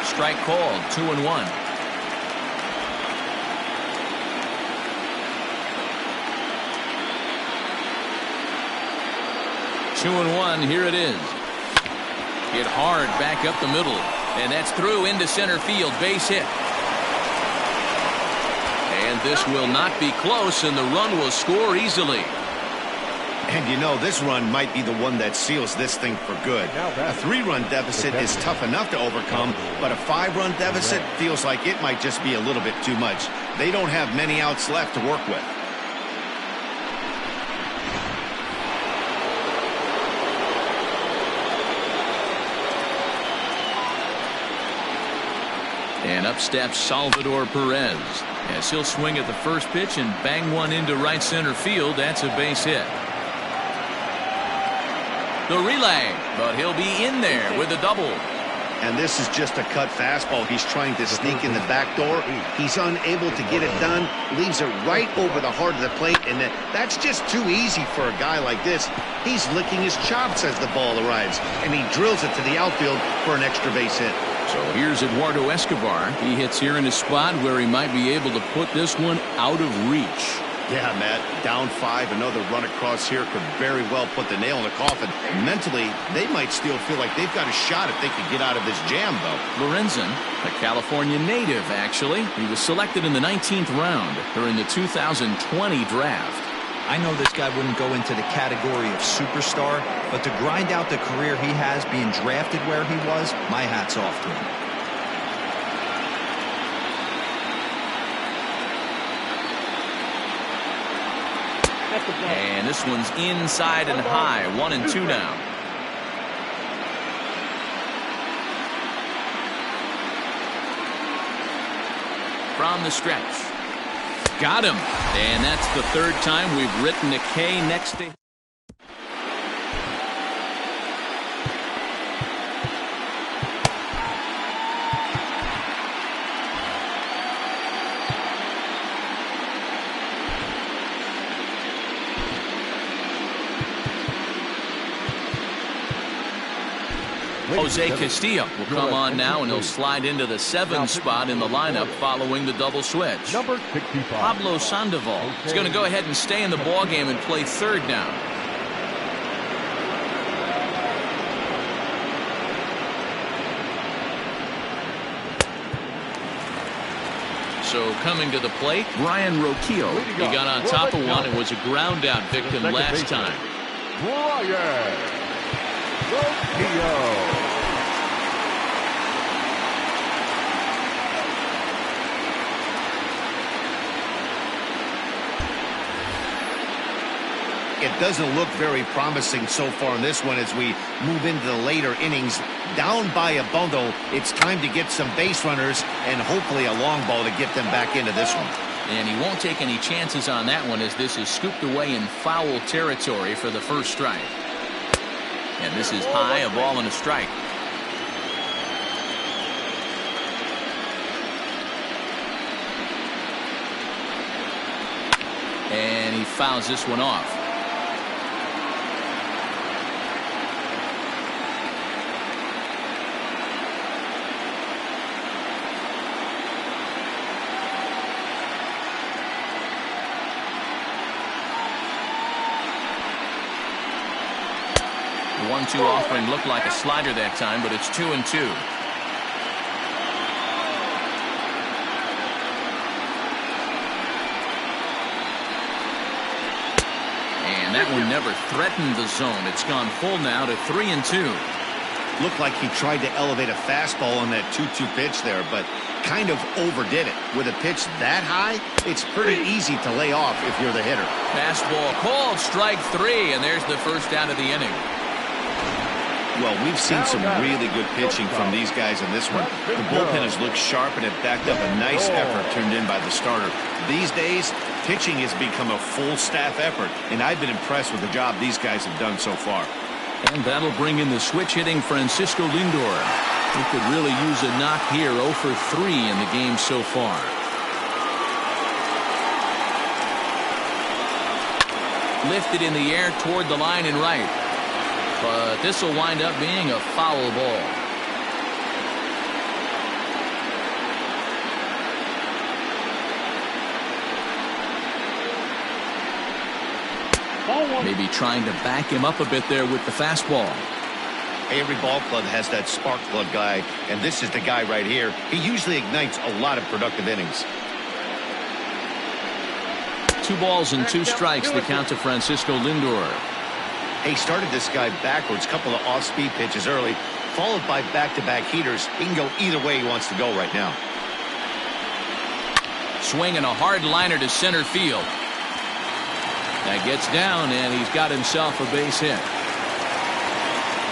Strike called, 2-1. Two and one, here it is. Hit hard back up the middle, and that's through into center field, base hit. And this will not be close, and the run will score easily. And you know, this run might be the one that seals this thing for good. A 3-run deficit is tough enough to overcome, but a 5-run deficit feels like it might just be a little bit too much. They don't have many outs left to work with. And up steps Salvador Perez as he'll swing at the first pitch and bang one into right center field. That's a base hit. The relay, but he'll be in there with a double. And this is just a cut fastball. He's trying to sneak in the back door. He's unable to get it done. Leaves it right over the heart of the plate, and that's just too easy for a guy like this. He's licking his chops as the ball arrives, and he drills it to the outfield for an extra base hit. So here's Eduardo Escobar. He hits here in a spot where he might be able to put this one out of reach. Yeah, Matt, down 5, another run across here could very well put the nail in the coffin. Mentally, they might still feel like they've got a shot if they could get out of this jam, though. Lorenzen, a California native, actually. He was selected in the 19th round during the 2020 draft. I know this guy wouldn't go into the category of superstar, but to grind out the career he has being drafted where he was, my hat's off to him. And this one's inside and high, 1-2 now. From the stretch. Got him. And that's the third time we've written a K next to. Jose Castillo will come on now, and he'll slide into the 7th spot in the lineup following the double switch. Number 65. Pablo Sandoval is going to go ahead and stay in the ballgame and play third now. So coming to the plate, Brian Roquillo. He got on top of one and was a ground out victim last time. Brian Roquillo. It doesn't look very promising so far in this one as we move into the later innings. Down by a bundle, it's time to get some base runners and hopefully a long ball to get them back into this one. And he won't take any chances on that one as this is scooped away in foul territory for the first strike. And this is high, a ball and a strike. And he fouls this one off. The 1-2 offering looked like a slider that time, but it's 2-2. And that one never threatened the zone. It's gone full now to 3-2. Looked like he tried to elevate a fastball on that 2-2 pitch there, but kind of overdid it. With a pitch that high, it's pretty easy to lay off if you're the hitter. Fastball called, strike 3, and there's the first out of the inning. Well, we've seen some really good pitching from these guys in this one. The bullpen has looked sharp and it backed up a nice effort turned in by the starter. These days, pitching has become a full staff effort, and I've been impressed with the job these guys have done so far. And that'll bring in the switch hitting Francisco Lindor. He could really use a knock here. 0 for 3 in the game so far. Lifted in the air toward the line and right. But this will wind up being a foul ball. Maybe trying to back him up a bit there with the fastball. Every ball club has that spark plug guy, and this is the guy right here. He usually ignites a lot of productive innings. 2 balls and 2 strikes, the count to Francisco Lindor. He started this guy backwards, couple of off-speed pitches early, followed by back-to-back heaters. He can go either way he wants to go right now. Swinging a hard liner to center field. That gets down, and he's got himself a base hit.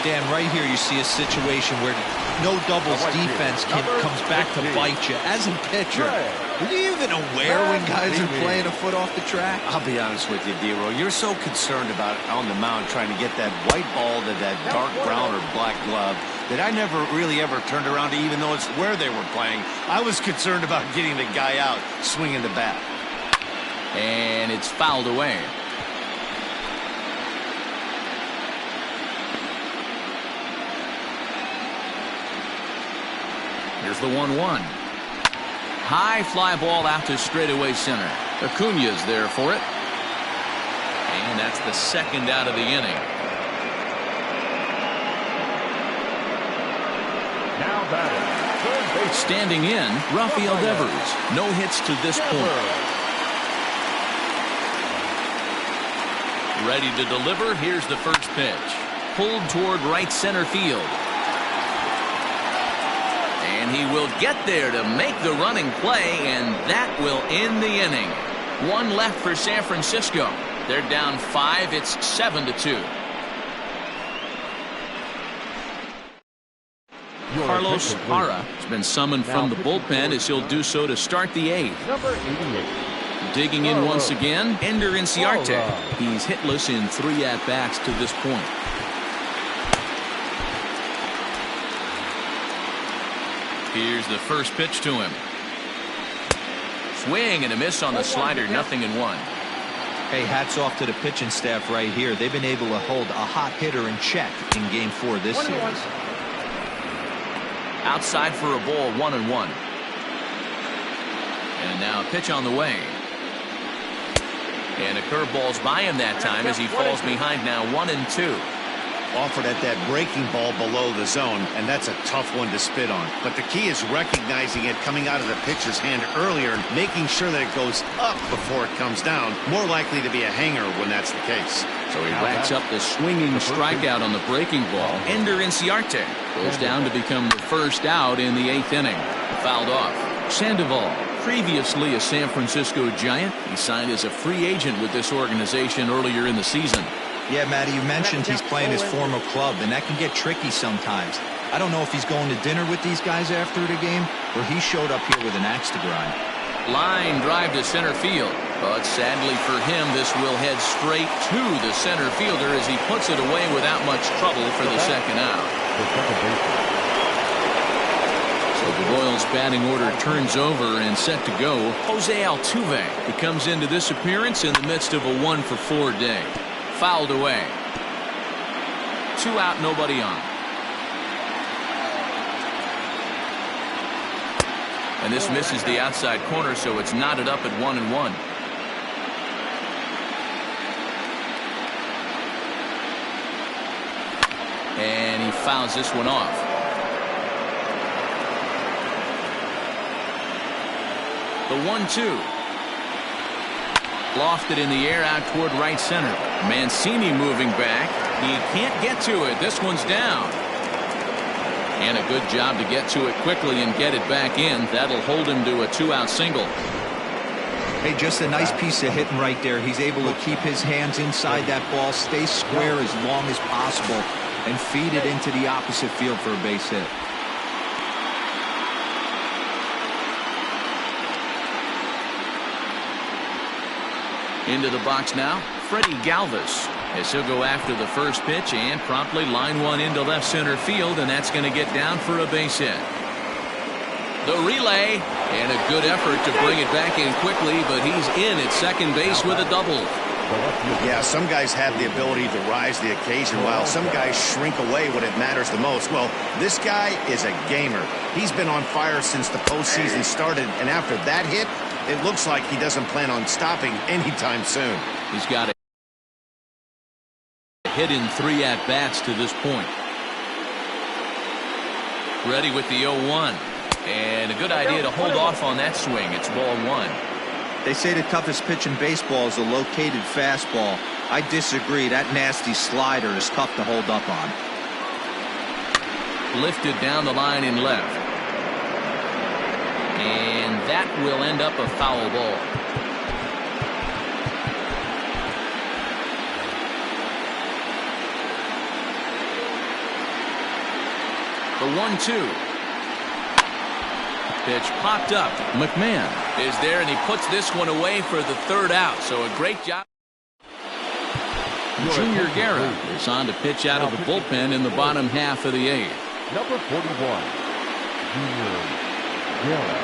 Dan, right here you see a situation where no doubles defense comes back to bite you. As a pitcher, are you even aware when guys are playing a foot off the track? I'll be honest with you, D-Roy. You're so concerned about on the mound trying to get that white ball to that dark brown or black glove that I never really ever turned around to even notice where they were playing. I was concerned about getting the guy out swinging the bat. And it's fouled away. Here's the 1-1. High fly ball out to straightaway center. Acuña's there for it. And that's the second out of the inning. Now batting, third base. Standing in, Rafael Devers. No hits to this point. Ready to deliver. Here's the first pitch. Pulled toward right center field. And he will get there to make the running play, and that will end the inning. 1 left for San Francisco. They're down 5. It's 7-2. Carlos Parra has been summoned from the bullpen as he'll do so to start the 8th. Number 88. Digging in once again, Ender Inciarte. He's hitless in 3 at-bats to this point. Here's the first pitch to him. Swing and a miss on the slider, 0-1. Hey, hats off to the pitching staff right here. They've been able to hold a hot hitter in check in Game 4 of this series. Outside for a ball, 1-1. And now a pitch on the way. And a curveball's by him that time as he falls behind now 1-2. Offered at that breaking ball below the zone, and that's a tough one to spit on. But the key is recognizing it coming out of the pitcher's hand earlier and making sure that it goes up before it comes down. More likely to be a hanger when that's the case. So he racks up the swinging strikeout on the breaking ball. Ender Inciarte goes down to become the first out in the 8th inning. Fouled off. Sandoval, previously a San Francisco Giant, he signed as a free agent with this organization earlier in the season. Yeah, Matty, you mentioned he's playing his former club, and that can get tricky sometimes. I don't know if he's going to dinner with these guys after the game, or he showed up here with an axe to grind. Line drive to center field, but sadly for him, this will head straight to the center fielder as he puts it away without much trouble for the second out. So the Royals batting order turns over and set to go. Jose Altuve, he comes into this appearance in the midst of a 1-for-4 day. Fouled away. 2 out, nobody on. And this misses the outside corner, so it's knotted up at 1-1. And he fouls this one off. The 1-2. Lofted in the air out toward right center. Mancini moving back. He can't get to it. This one's down. And a good job to get to it quickly and get it back in. That'll hold him to a 2-out single. Hey, just a nice piece of hitting right there. He's able to keep his hands inside that ball, stay square as long as possible, and feed it into the opposite field for a base hit. Into the box now, Freddie Galvis. As he'll go after the first pitch and promptly line one into left center field, and that's going to get down for a base hit. The relay, and a good effort to bring it back in quickly, but he's in at second base with a double. Yeah, some guys have the ability to rise to the occasion while some guys shrink away when it matters the most. Well, this guy is a gamer. He's been on fire since the postseason started, and after that hit, it looks like he doesn't plan on stopping anytime soon. He's got a hit in 3 at-bats to this point. Ready with the 0-1. And a good idea to hold off on that swing. It's ball 1. They say the toughest pitch in baseball is a located fastball. I disagree. That nasty slider is tough to hold up on. Lifted down the line in left. And that will end up a foul ball. The 1-2. Pitch popped up. McMahon is there, and he puts this one away for the 3rd out. So a great job. Junior Guerra is on to pitch out of the bullpen in the bottom half of the 8th. Number 41, Junior Guerra.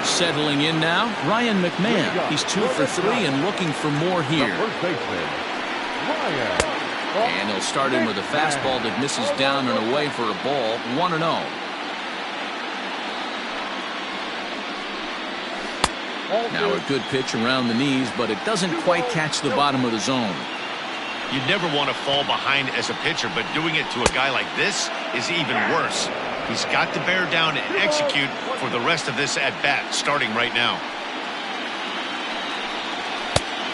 Settling in now, Ryan McMahon. He's 2 for 3 and looking for more here. First baseman, Ryan. And he'll start in with a fastball that misses down and away for a ball. 1-0. Now a good pitch around the knees, but it doesn't quite catch the bottom of the zone. You'd never want to fall behind as a pitcher, but doing it to a guy like this is even worse. He's got to bear down and execute for the rest of this at-bat, starting right now.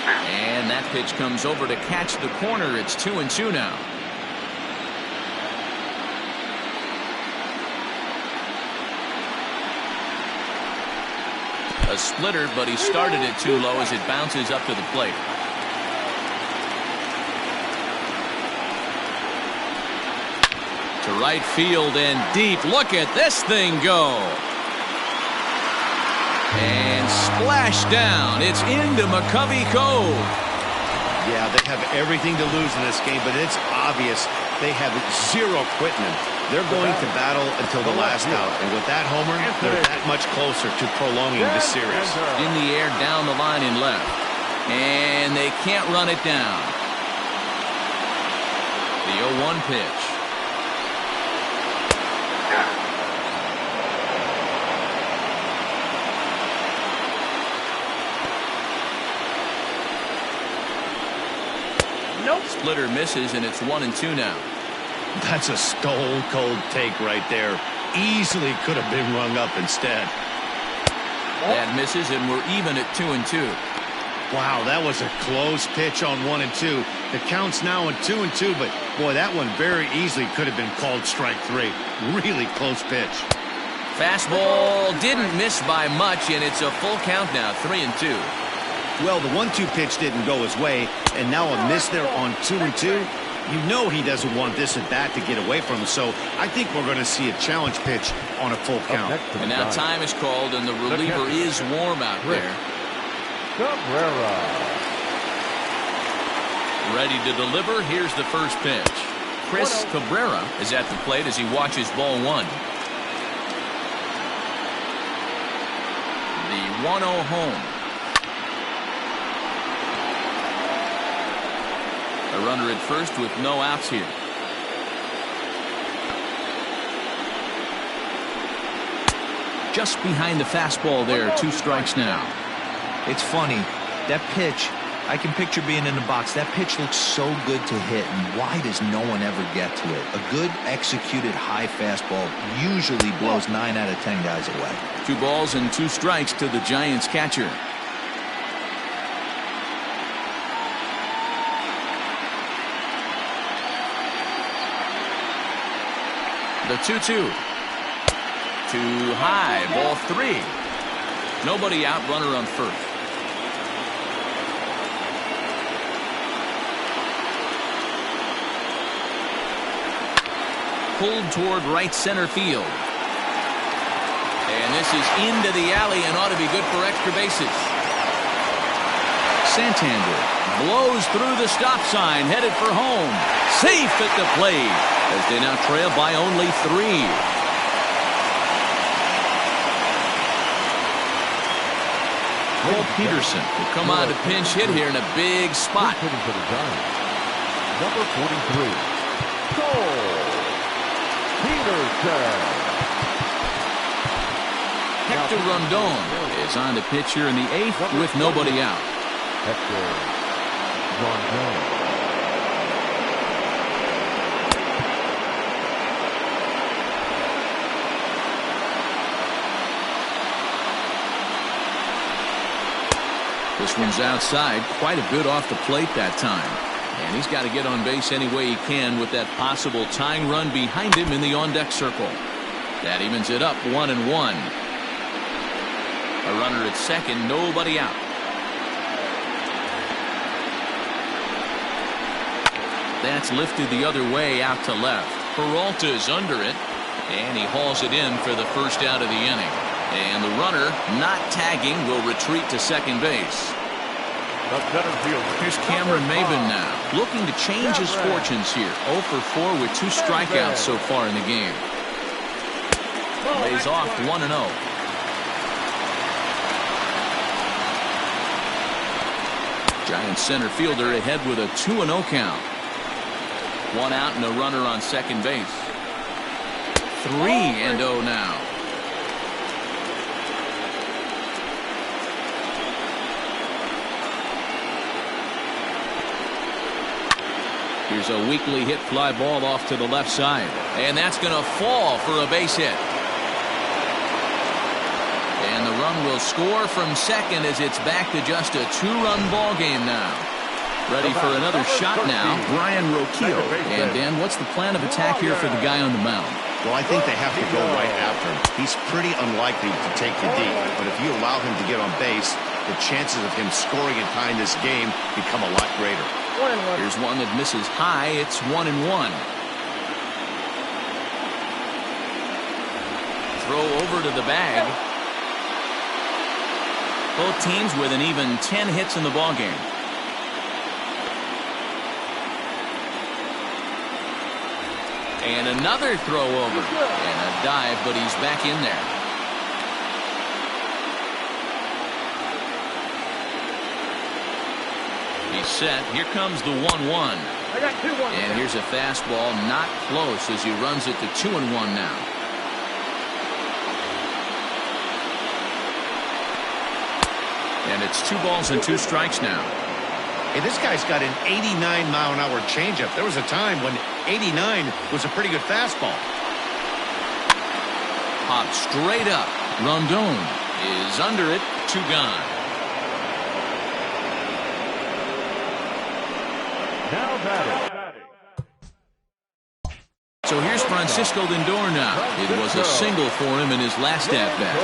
And that pitch comes over to catch the corner. It's 2-2 now. A splitter, but he started it too low as it bounces up to the plate. To right field and deep. Look at this thing go. And splash down. It's into McCovey Cove. Yeah, they have everything to lose in this game, but it's obvious they have zero quitting. They're going to battle until the last out, and with that homer, they're that much closer to prolonging this series. In the air, down the line in left. And they can't run it down. The 0-1 pitch. Splitter misses, and it's 1-2 now. That's a stone-cold take right there. Easily could have been rung up instead. That misses, and we're even at 2-2. Wow, that was a close pitch on 1-2. The count's now at 2-2, but boy, that one very easily could have been called strike 3. Really close pitch. Fastball didn't miss by much, and it's a full count now, 3-2. Well, the 1-2 pitch didn't go his way, and now a miss there on 2-2. You know he doesn't want this at bat to get away from him, so I think we're going to see a challenge pitch on a full count. And now time is called, and the reliever is warm out there. Cabrera. Ready to deliver. Here's the first pitch. Chris Cabrera is at the plate as he watches ball 1. The 1-0 home. A runner at first with no outs here. Just behind the fastball there. 2 strikes now. It's funny. That pitch, I can picture being in the box. That pitch looks so good to hit, and why does no one ever get to it? A good executed high fastball usually blows 9 out of 10 guys away. 2 balls and 2 strikes to the Giants catcher. The 2-2. Too high. Ball 3. Nobody out. Runner on first. Pulled toward right center field. And this is into the alley and ought to be good for extra bases. Santander blows through the stop sign, headed for home. Safe at the plate as they now trail by only 3. Cole Peterson will come on to pinch hit here in a big spot. For the Giants, number 43, Cole Peterson. Hector Rondon is on to pitch here in the 8th with nobody out. Hector Rondon. This one's outside, quite a bit off the plate that time. And he's got to get on base any way he can with that possible tying run behind him in the on-deck circle. That evens it up 1-1. A runner at second, nobody out. That's lifted the other way out to left. Peralta's under it, and he hauls it in for the first out of the inning. And the runner, not tagging, will retreat to second base. Here's Cameron Maybin now, looking to change his fortunes here. 0 for 4 with 2 strikeouts so far in the game. Lays off 1-0. Giants center fielder ahead with a 2-0 count. 1 out and a runner on second base. 3-0 now. Here's a weakly hit fly ball off to the left side. And that's going to fall for a base hit. And the run will score from second as it's back to just a 2-run ball game now. Ready for another shot now, Brian Roquillo. And Dan, what's the plan of attack here for the guy on the mound? Well, I think they have to go right after him. He's pretty unlikely to take the deep, but if you allow him to get on base, the chances of him scoring and tying this game become a lot greater. Here's one that misses high. It's 1-1. Throw over to the bag. Both teams with an even 10 hits in the ballgame. And another throw over. And a dive, but he's back in there. He's set. Here comes the 1-1. And here's a fastball not close as he runs it to 2-1 now. And it's 2 balls and 2 strikes now. Hey, this guy's got an 89-mile-an-hour changeup. There was a time when 89 was a pretty good fastball. Popped straight up. Rondon is under it. 2 gone. Now batting. So here's Francisco Lindor now. It was a single for him in his last at-bat.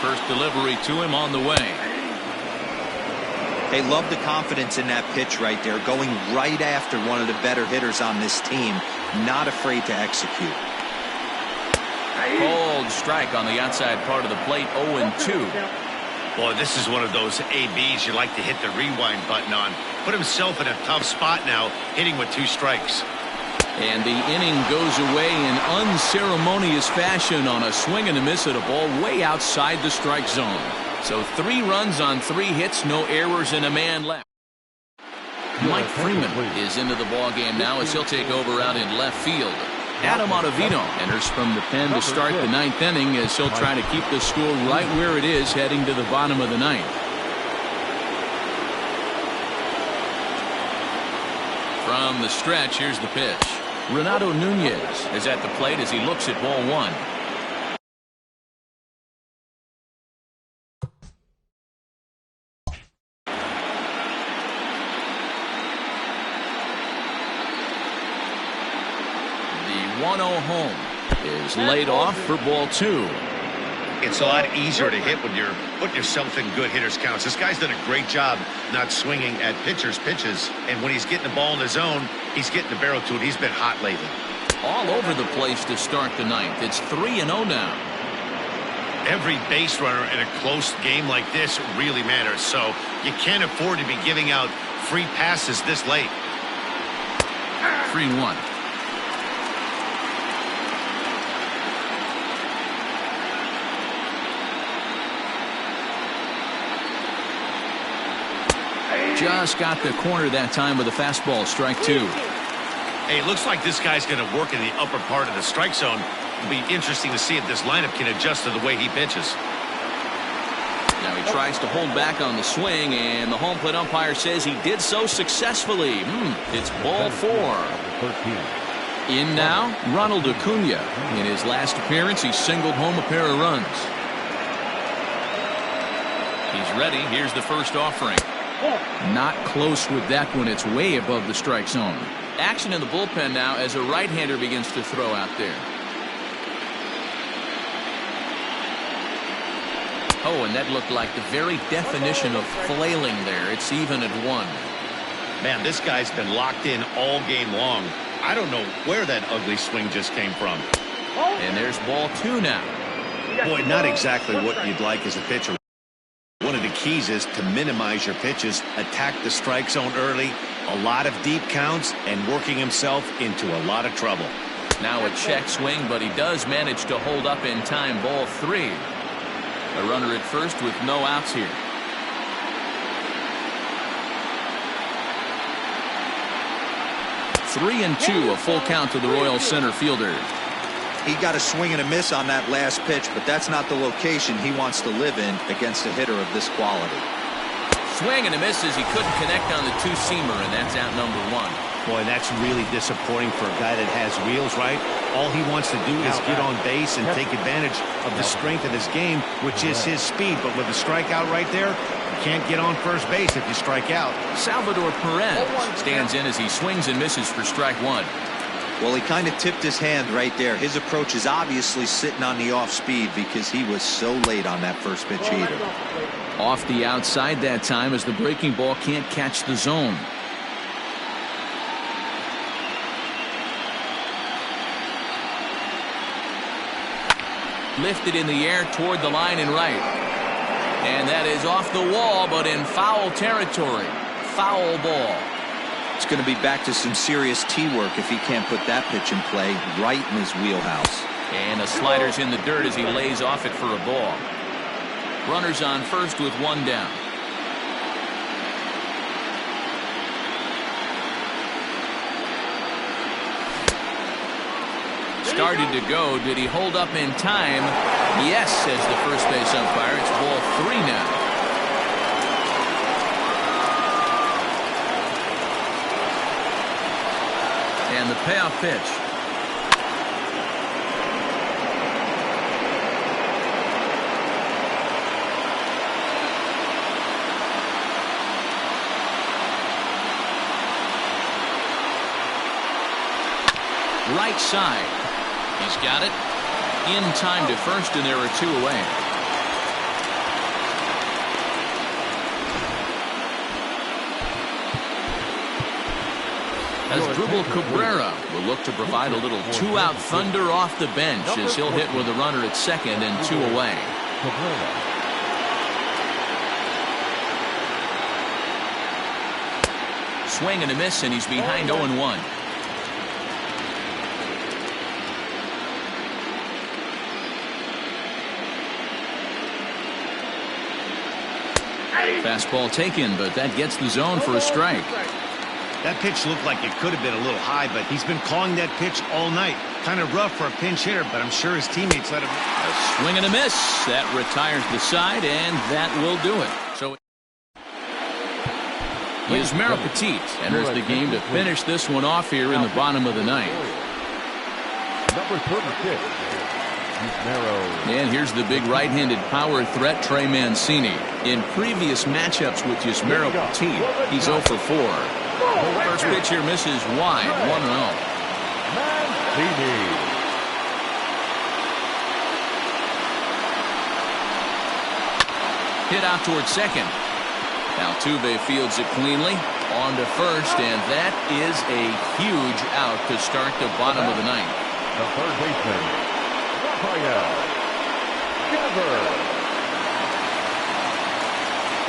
First delivery to him on the way. They love the confidence in that pitch right there, going right after one of the better hitters on this team, not afraid to execute. Cold strike on the outside part of the plate, 0-2. Boy, this is one of those ABs you like to hit the rewind button on. Put himself in a tough spot now, hitting with 2 strikes. And the inning goes away in unceremonious fashion on a swing and a miss at a ball way outside the strike zone. So 3 runs on 3 hits, no errors, and a man left. Mike Freeman is into the ball game now as he'll take over out in left field. Adam Ottavino enters from the pen to start the 9th inning as he'll try to keep the score right where it is heading to the bottom of the 9th. From the stretch, here's the pitch. Renato Nunez is at the plate as he looks at ball 1. The 1-0 home is laid off for ball 2. It's a lot easier to hit when you're putting yourself in good hitters counts. This guy's done a great job not swinging at pitchers' pitches. And when he's getting the ball in the zone, he's getting the barrel to it. He's been hot lately. All over the place to start the 9th. It's 3-0 now. Every base runner in a close game like this really matters, so you can't afford to be giving out free passes this late. 3-1. Just got the corner that time with a fastball, strike 2. Hey, it looks like this guy's going to work in the upper part of the strike zone. It'll be interesting to see if this lineup can adjust to the way he pitches. Now he tries to hold back on the swing, and the home plate umpire says he did so successfully. It's ball 4. In now, Ronald Acuna. In his last appearance, he singled home a pair of runs. He's ready. Here's the first offering. Not close with that one. It's way above the strike zone. Action in the bullpen now as a right-hander begins to throw out there. Oh, and that looked like the very definition of flailing there. It's even at 1. Man, this guy's been locked in all game long. I don't know where that ugly swing just came from. And there's ball 2 now. Boy, not exactly what you'd like as a pitcher. One of the keys is to minimize your pitches, attack the strike zone early, a lot of deep counts, and working himself into a lot of trouble. Now a check swing, but he does manage to hold up in time. Ball 3. A runner at first with no outs here. Three and 2, a full count to the Royals center fielder. He got a swing and a miss on that last pitch, but that's not the location he wants to live in against a hitter of this quality. Swing and a miss as he couldn't connect on the two-seamer, and that's out number 1. Boy, that's really disappointing for a guy that has wheels, right? All he wants to do is get on base and take advantage of the strength of his game, which is his speed. But with a strikeout right there, you can't get on first base if you strike out. Salvador Perez stands in as he swings and misses for strike 1. Well, he kind of tipped his hand right there. His approach is obviously sitting on the off speed because he was so late on that first pitch either. Off the outside that time as the breaking ball can't catch the zone. Lifted in the air toward the line and right. And that is off the wall, but in foul territory. Foul ball. It's going to be back to some serious T-work if he can't put that pitch in play right in his wheelhouse. And the slider's in the dirt as he lays off it for a ball. Runners on first with 1 down. Started to go. Did he hold up in time? Yes, says the first base umpire. It's ball 3 now. And the payoff pitch. Right side. He's got it. In time to first, and there are 2 away. Asdrubal Cabrera will look to provide a little 2-out thunder off the bench as he'll hit with a runner at second and 2 away. Swing and a miss, and he's behind 0-1. Fastball taken, but that gets the zone for a strike. That pitch looked like it could have been a little high, but he's been calling that pitch all night. Kind of rough for a pinch hitter, but I'm sure his teammates let him. A swing and a miss. That retires the side, and that will do it. So Yusmeiro Petit enters the game to finish this one off here in the bottom of the ninth. Number 36. And here's the big right-handed power threat, Trey Mancini. In previous matchups with Yusmeiro Petit, he's 0 for 4. First pitch here misses wide, 1-0. Mancini. Hit out towards second. Altuve fields it cleanly. On to first, and that is a huge out to start the bottom of the ninth. The third baseman, Raphael.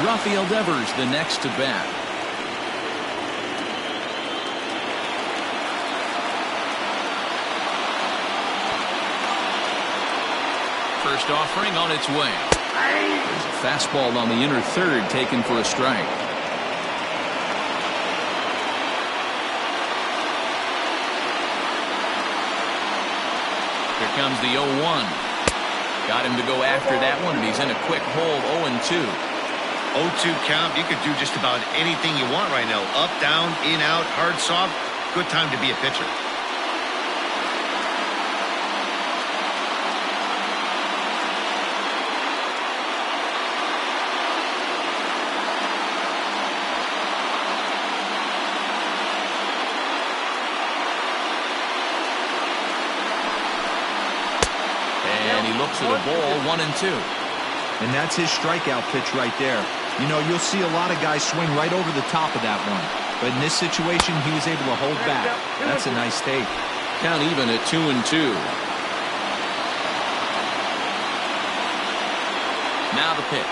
Rafael Devers, the next to bat. First offering on its way. There's a fastball on the inner third taken for a strike. Here comes the 0-1. Got him to go after that one, and he's in a quick hole, 0-2. 0-2 count. You could do just about anything you want right now. Up, down, in, out, hard, soft. Good time to be a pitcher. And he looks at a ball, 1-2. And that's his strikeout pitch right there. You know, you'll see a lot of guys swing right over the top of that one. But in this situation, he was able to hold back. That's a nice take. Count even at 2-2. Now the pitch.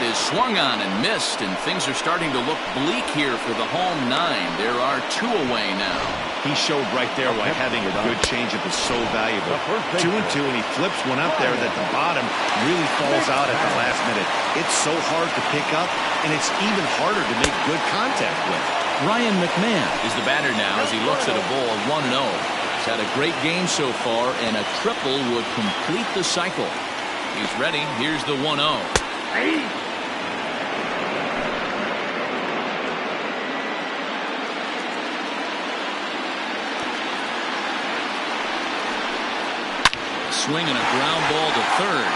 Is swung on and missed, and things are starting to look bleak here for the home 9. There are 2 away now. He showed right there why having a good changeup is so valuable. 2-2, and he flips one up there that the bottom really falls out at the last minute. It's so hard to pick up, and it's even harder to make good contact with. Ryan McMahon is the batter now as he looks at a ball, 1-0. He's had a great game so far, and a triple would complete the cycle. He's ready. Here's the 1-0. Swing and a ground ball to third,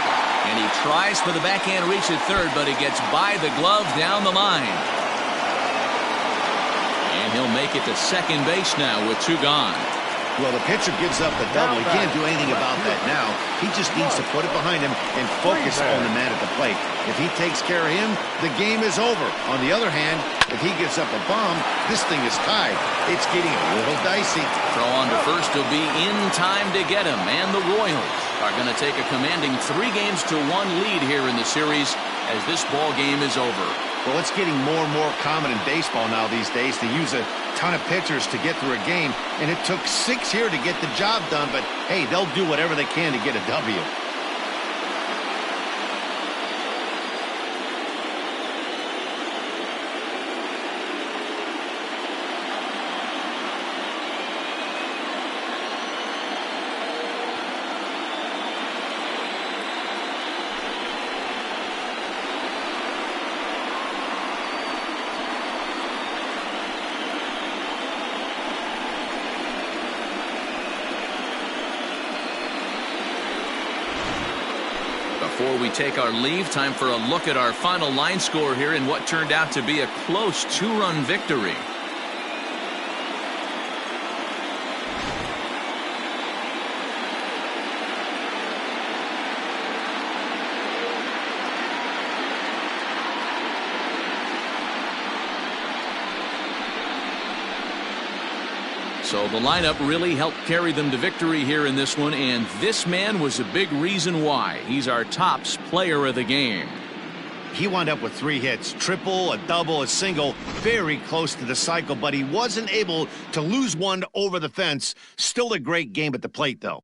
and he tries for the backhand reach at third, but he gets by the glove down the line, and he'll make it to second base now with 2 gone. Well, the pitcher gives up the double. He can't do anything about that now. He just needs to put it behind him and focus on the man at the plate. If he takes care of him, the game is over. On the other hand, if he gives up a bomb, this thing is tied. It's getting a little dicey. Throw on to first will be in time to get him, and the Royals are going to take a commanding 3-1 lead here in the series as this ball game is over. Well, it's getting more and more common in baseball now these days to use a ton of pitchers to get through a game, and it took 6 here to get the job done, but hey, they'll do whatever they can to get a W. Before we take our leave, time for a look at our final line score here in what turned out to be a close 2-run victory. So the lineup really helped carry them to victory here in this one, and this man was a big reason why. He's our tops player of the game. He wound up with 3 hits, triple, a double, a single, very close to the cycle, but he wasn't able to lose one over the fence. Still a great game at the plate, though.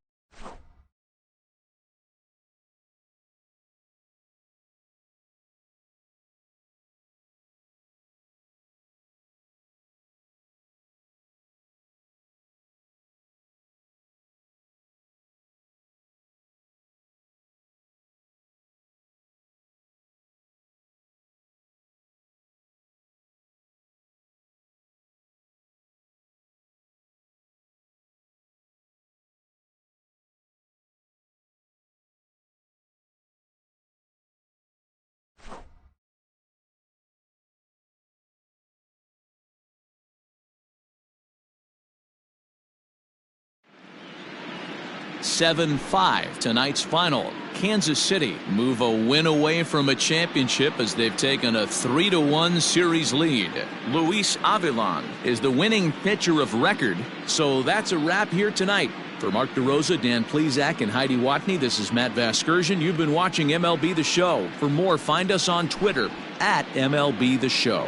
7-5 tonight's final. Kansas City move a win away from a championship as they've taken a 3-1 series lead. Luis Avilan is the winning pitcher of record. So that's a wrap here tonight. For Mark DeRosa, Dan Plezak, and Heidi Watney, this is Matt Vasgersian. You've been watching MLB The Show. For more, find us on Twitter at MLB The Show.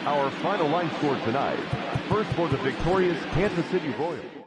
Our final line score tonight. First for the victorious Kansas City Royals.